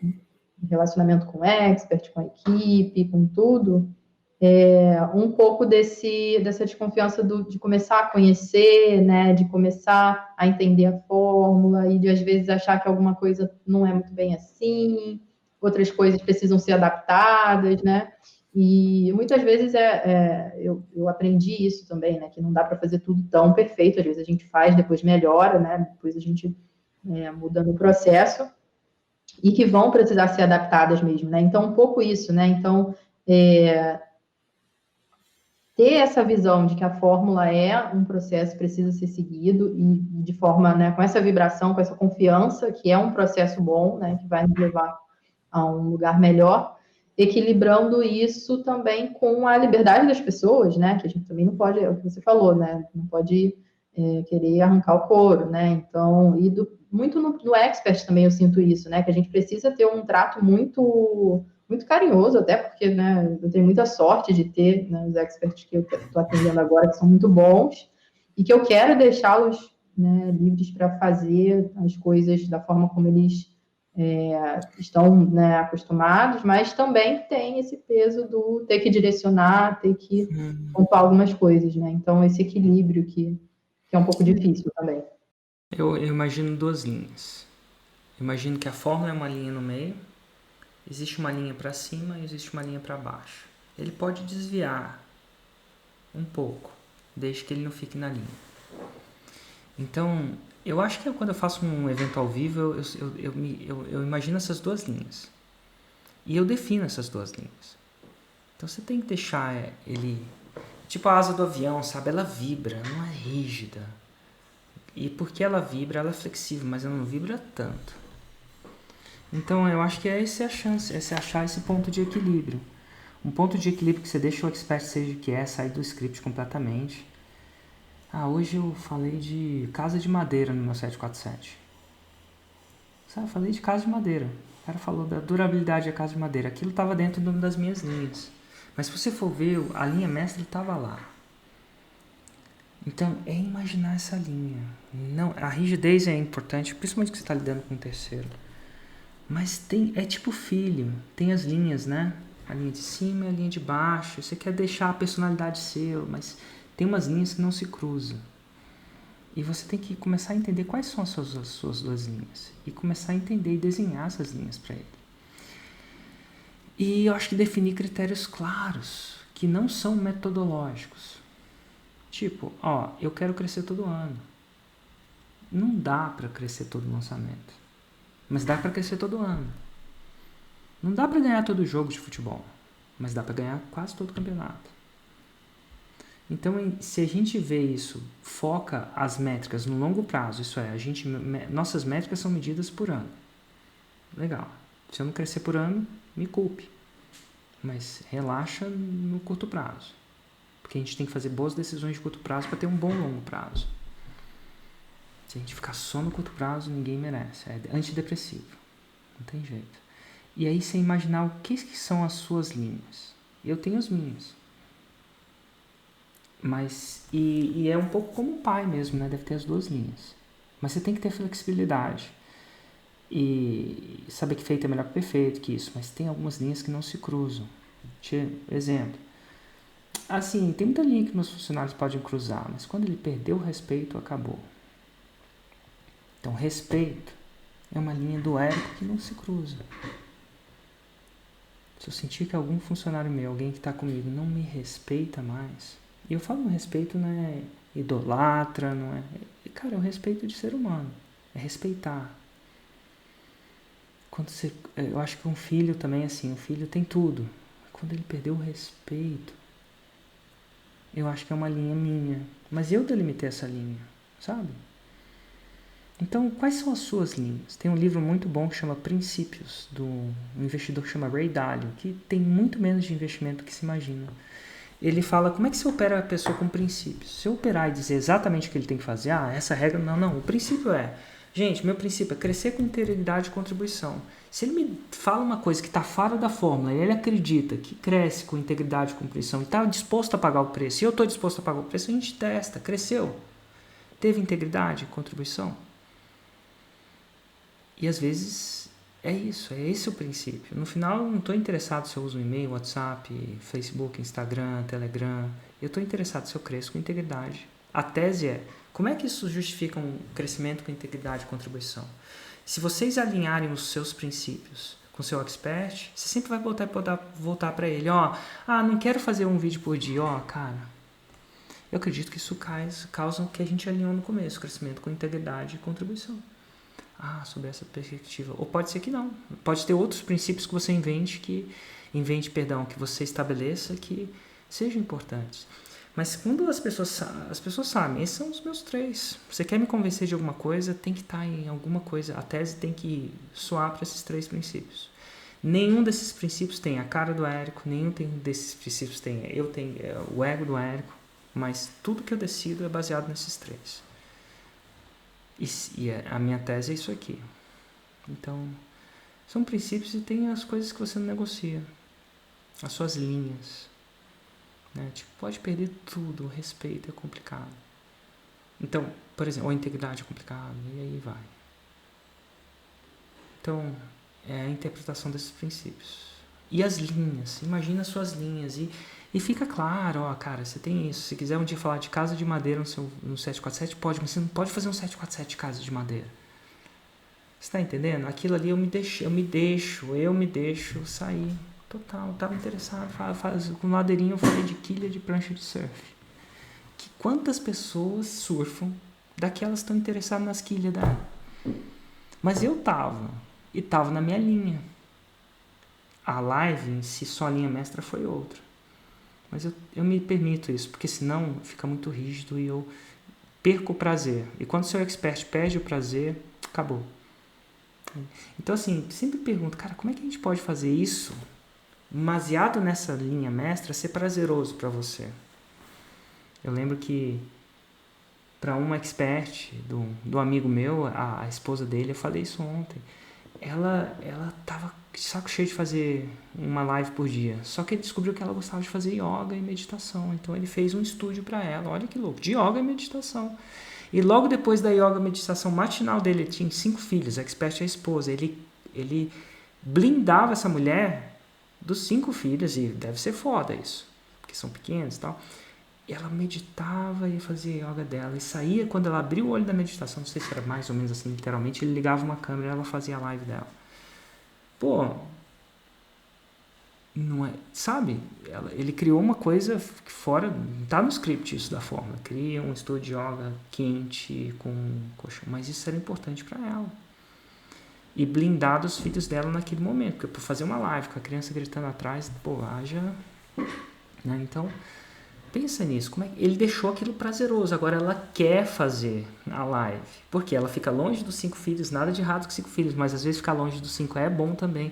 relacionamento com o expert, com a equipe, com tudo, um pouco dessa desconfiança de começar a conhecer, né, de começar a entender a fórmula e de às vezes achar que alguma coisa não é muito bem assim, outras coisas precisam ser adaptadas, né? E muitas vezes eu aprendi isso também, né? Que não dá para fazer tudo tão perfeito, às vezes a gente faz, depois melhora, né? Depois a gente muda no processo e que vão precisar ser adaptadas mesmo, né? Então, um pouco isso, né? Então, ter essa visão de que a fórmula é um processo que precisa ser seguido e de forma, né, com essa vibração, com essa confiança, que é um processo bom, né, que vai nos levar a um lugar melhor, equilibrando isso também com a liberdade das pessoas, né, que a gente também não pode, é o que você falou, né, não pode querer arrancar o couro, né, então, muito no expert também eu sinto isso, né, que a gente precisa ter um trato muito carinhoso, até porque, né, eu tenho muita sorte de ter, né, os experts que eu estou atendendo agora, que são muito bons, e que eu quero deixá-los, né, livres para fazer as coisas da forma como eles estão, né, acostumados, mas também tem esse peso do ter que direcionar, ter que pontuar algumas coisas, né? Então, esse equilíbrio que é um pouco difícil também. Eu imagino duas linhas. Eu imagino que a fórmula é uma linha no meio, existe uma linha para cima e existe uma linha para baixo. Ele pode desviar um pouco, desde que ele não fique na linha. Então, eu acho que quando eu faço um evento ao vivo, eu imagino essas duas linhas. E eu defino essas duas linhas. Então você tem que deixar ele... Tipo a asa do avião, sabe? Ela vibra, não é rígida. E porque ela vibra, ela é flexível, mas ela não vibra tanto. Então eu acho que essa é a chance, é achar esse ponto de equilíbrio. Um ponto de equilíbrio que você deixa o expert seja o que é, sair do script completamente. Hoje eu falei de casa de madeira no meu 747. Eu falei de casa de madeira. O cara falou da durabilidade da casa de madeira. Aquilo estava dentro das minhas linhas. Mas se você for ver, a linha mestre estava lá. Então, é imaginar essa linha. Não, a rigidez é importante, principalmente que você está lidando com um terceiro. Mas é tipo filho. Tem as linhas, né? A linha de cima e a linha de baixo. Você quer deixar a personalidade seu, mas tem umas linhas que não se cruzam. E você tem que começar a entender quais são as suas duas linhas. E começar a entender e desenhar essas linhas para ele. E eu acho que definir critérios claros, que não são metodológicos. Tipo, eu quero crescer todo ano. Não dá para crescer todo lançamento. Mas dá para crescer todo ano. Não dá para ganhar todo jogo de futebol. Mas dá para ganhar quase todo campeonato. Então, se a gente vê isso, foca as métricas no longo prazo, isso é, nossas métricas são medidas por ano. Legal. Se eu não crescer por ano, me culpe. Mas relaxa no curto prazo. Porque a gente tem que fazer boas decisões de curto prazo para ter um bom longo prazo. Se a gente ficar só no curto prazo, ninguém merece. É antidepressivo. Não tem jeito. E aí você imaginar o que são as suas linhas. Eu tenho as minhas. Mas, e é um pouco como o pai mesmo, né? Deve ter as duas linhas. Mas você tem que ter flexibilidade. E saber que feito é melhor que perfeito, que isso. Mas tem algumas linhas que não se cruzam. Exemplo. Assim, tem muita linha que meus funcionários podem cruzar, mas quando ele perdeu o respeito, acabou. Então, respeito é uma linha do Érico que não se cruza. Se eu sentir que algum funcionário meu, alguém que está comigo, não me respeita mais, e eu falo respeito não é idolatra, não é... Cara, é o respeito de ser humano. É respeitar. Eu acho que um filho também é assim, um filho tem tudo. Quando ele perdeu o respeito, eu acho que é uma linha minha. Mas eu delimitei essa linha, sabe? Então, quais são as suas linhas? Tem um livro muito bom que chama Princípios, um investidor que chama Ray Dalio, que tem muito menos de investimento do que se imagina. Ele fala como é que se opera a pessoa com princípios. Se eu operar e dizer exatamente o que ele tem que fazer, essa regra, não. O princípio gente, meu princípio é crescer com integridade e contribuição. Se ele me fala uma coisa que está fora da fórmula e ele acredita que cresce com integridade e contribuição e está disposto a pagar o preço, e eu estou disposto a pagar o preço, a gente testa. Cresceu? Teve integridade e contribuição? E às vezes é isso, é esse o princípio. No final eu não estou interessado se eu uso e-mail, WhatsApp, Facebook, Instagram, Telegram. Eu estou interessado se eu cresço com integridade. A tese é, como é que isso justifica um crescimento com integridade e contribuição? Se vocês alinharem os seus princípios com o seu expert, você sempre vai voltar para ele. Não quero fazer um vídeo por dia. Cara, eu acredito que isso causa o que a gente alinhou no começo, crescimento com integridade e contribuição. Sobre essa perspectiva. Ou pode ser que não. Pode ter outros princípios que você que você estabeleça que sejam importantes. Mas quando as pessoas sabem, esses são os meus 3. Você quer me convencer de alguma coisa, tem que estar em alguma coisa. A tese tem que soar para esses 3 princípios. Nenhum desses princípios tem a cara do Érico, nenhum desses princípios tem o ego do Érico, mas tudo que eu decido é baseado nesses 3. E a minha tese é isso aqui. Então, são princípios e tem as coisas que você não negocia. As suas linhas. Né? Pode perder tudo, o respeito é complicado. Então, por exemplo, a integridade é complicado, e aí vai. Então, é a interpretação desses princípios. E as linhas, imagina as suas linhas e fica claro, cara, você tem isso. Se quiser um dia falar de casa de madeira no 747, pode, mas você não pode fazer um 747 de casa de madeira. Você tá entendendo? Aquilo ali eu me deixo sair. Total, estava interessado. Com ladeirinho eu falei de quilha de prancha de surf. Quantas pessoas surfam daquelas estão interessadas nas quilhas dela? Mas eu tava na minha linha. A live em si, só a linha mestra foi outra. Mas eu me permito isso, porque senão fica muito rígido e eu perco o prazer. E quando o seu expert perde o prazer, acabou. Então, assim, sempre pergunto, cara, como é que a gente pode fazer isso, baseado nessa linha mestra, ser prazeroso para você? Eu lembro que para um expert do amigo meu, a esposa dele, eu falei isso ontem, ela tava de saco cheio de fazer uma live por dia. Só que ele descobriu que ela gostava de fazer yoga e meditação. Então ele fez um estúdio para ela. Olha que louco, de yoga e meditação. E logo depois da yoga e meditação matinal dele, ele tinha 5 filhos, expert é a esposa. Ele blindava essa mulher dos 5 filhos, e deve ser foda isso, porque são pequenos e tal. E ela meditava e fazia yoga dela. E saía, quando ela abriu o olho da meditação, não sei se era mais ou menos assim, literalmente, ele ligava uma câmera e ela fazia a live dela. Pô, não é, sabe? Ele criou uma coisa que fora, não tá no script isso da fórmula. Cria um estúdio de yoga quente com colchão, mas isso era importante para ela. E blindar os filhos dela naquele momento, porque por fazer uma live com a criança gritando atrás, pô, haja, né? Então, pensa nisso, como é que ele deixou aquilo prazeroso, agora ela quer fazer a live, porque ela fica longe dos 5 filhos, nada de errado com 5 filhos, mas às vezes ficar longe dos 5 é bom também.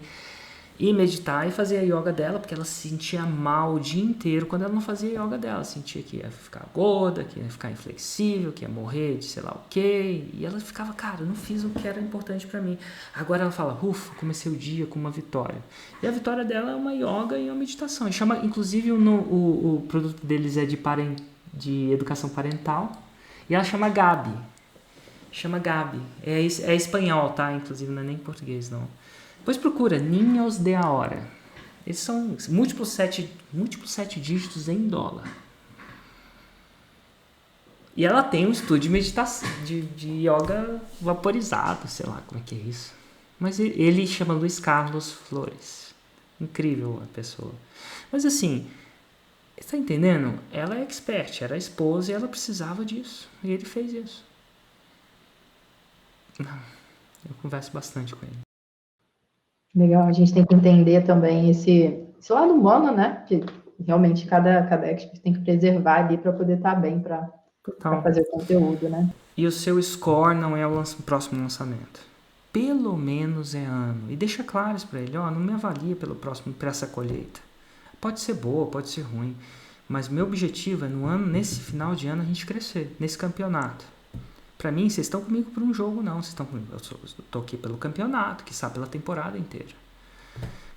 E meditar e fazer a yoga dela, porque ela se sentia mal o dia inteiro quando ela não fazia a yoga dela. Sentia que ia ficar gorda, que ia ficar inflexível, que ia morrer de sei lá o quê. E ela ficava, cara, eu não fiz o que era importante pra mim. Agora ela fala, ufa, comecei o dia com uma vitória. E a vitória dela é uma yoga e uma meditação. E chama, inclusive, o produto deles é de educação parental. E ela chama Gabi. Chama Gabi. É espanhol, tá? Inclusive, não é nem português, não. Depois procura Niños de Ahora. Eles são múltiplos 7 dígitos em dólar. E ela tem um estúdio de meditação, de yoga vaporizado, sei lá como é que é isso. Mas ele chama Luiz Carlos Flores. Incrível a pessoa. Mas assim, você tá entendendo? Ela é expert, era a esposa e ela precisava disso. E ele fez isso. Eu converso bastante com ele. Legal, a gente tem que entender também esse lado humano, né? Que realmente cada expert tem que preservar ali para poder estar bem para fazer o conteúdo, né? E o seu score não é o próximo lançamento. Pelo menos é ano. E deixa claro isso para ele, não me avalia para essa colheita. Pode ser boa, pode ser ruim, mas meu objetivo é nesse final de ano a gente crescer, nesse campeonato. Para mim, vocês estão comigo por um jogo, não. Vocês estão comigo. Eu estou aqui pelo campeonato, que sabe pela temporada inteira.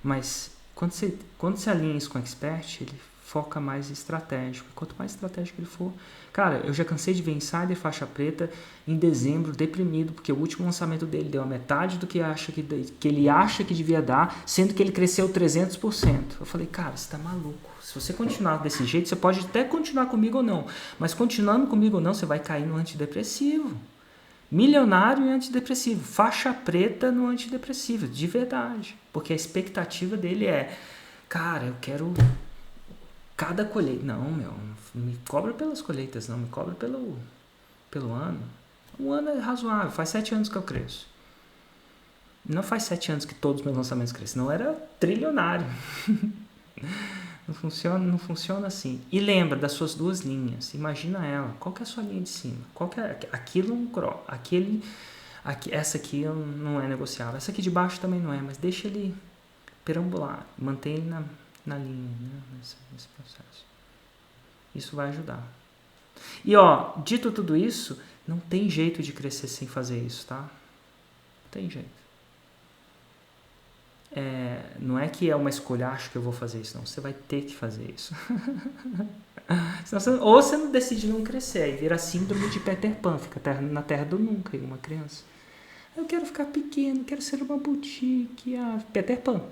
Mas quando você alinha isso com o expert, ele foca mais estratégico. Quanto mais estratégico ele for... Cara, eu já cansei de ver Insider faixa preta em dezembro, deprimido, porque o último lançamento dele deu a metade do que ele acha que devia dar, sendo que ele cresceu 300%. Eu falei, cara, você tá maluco. Se você continuar desse jeito, você pode até continuar comigo ou não, mas continuando comigo ou não, você vai cair no antidepressivo. Milionário e antidepressivo. Faixa preta no antidepressivo, de verdade. Porque a expectativa dele é, cara, eu quero... cada colheita. Não, não me cobra pelas colheitas, não. Me cobra pelo ano. Um ano é razoável. Faz 7 anos que eu cresço. Não faz 7 anos que todos os meus lançamentos crescem. Não, era trilionário. Não funciona assim. E lembra das suas 2 linhas. Imagina ela. Qual que é a sua linha de cima? Qual que é? Aquilo é um cross. Essa aqui não é negociável. Essa aqui de baixo também não é. Mas deixa ele perambular. Mantém ele na linha, né? Nesse processo. Isso vai ajudar. E dito tudo isso, não tem jeito de crescer sem fazer isso, tá? Não tem jeito. Não é que é uma escolha, acho que eu vou fazer isso, não. Você vai ter que fazer isso. Ou você não decide não crescer, aí vira síndrome de Peter Pan, fica na terra do nunca, uma criança. Eu quero ficar pequeno, quero ser uma boutique, Peter Pan.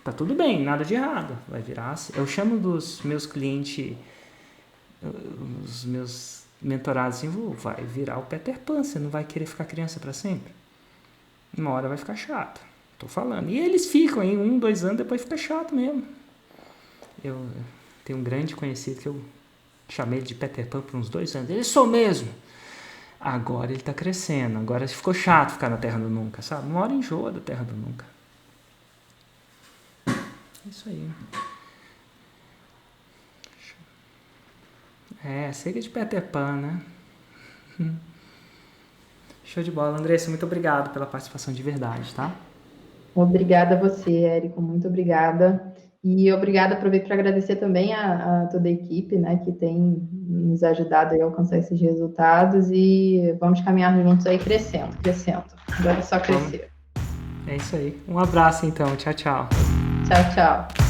Tá tudo bem, nada de errado. Vai virar. Eu chamo dos meus clientes, os meus mentorados assim, vai virar o Peter Pan. Você não vai querer ficar criança para sempre. Uma hora vai ficar chato. Tô falando. E eles ficam aí 1, 2 anos, depois fica chato mesmo. Eu tenho um grande conhecido que eu chamei ele de Peter Pan por uns 2 anos. Ele sou mesmo. Agora ele tá crescendo. Agora ficou chato ficar na terra do nunca, sabe? Uma hora enjoa da terra do nunca. Isso aí. Chega de Peter Pan, né? Show de bola. Andressa, muito obrigado pela participação de verdade, tá? Obrigada a você, Érico. Muito obrigada. E obrigada, aproveito para agradecer também a toda a equipe, né, que tem nos ajudado a alcançar esses resultados e vamos caminhar juntos aí crescendo. Agora é só crescer. É isso aí. Um abraço, então. Tchau, tchau. Tchau, tchau.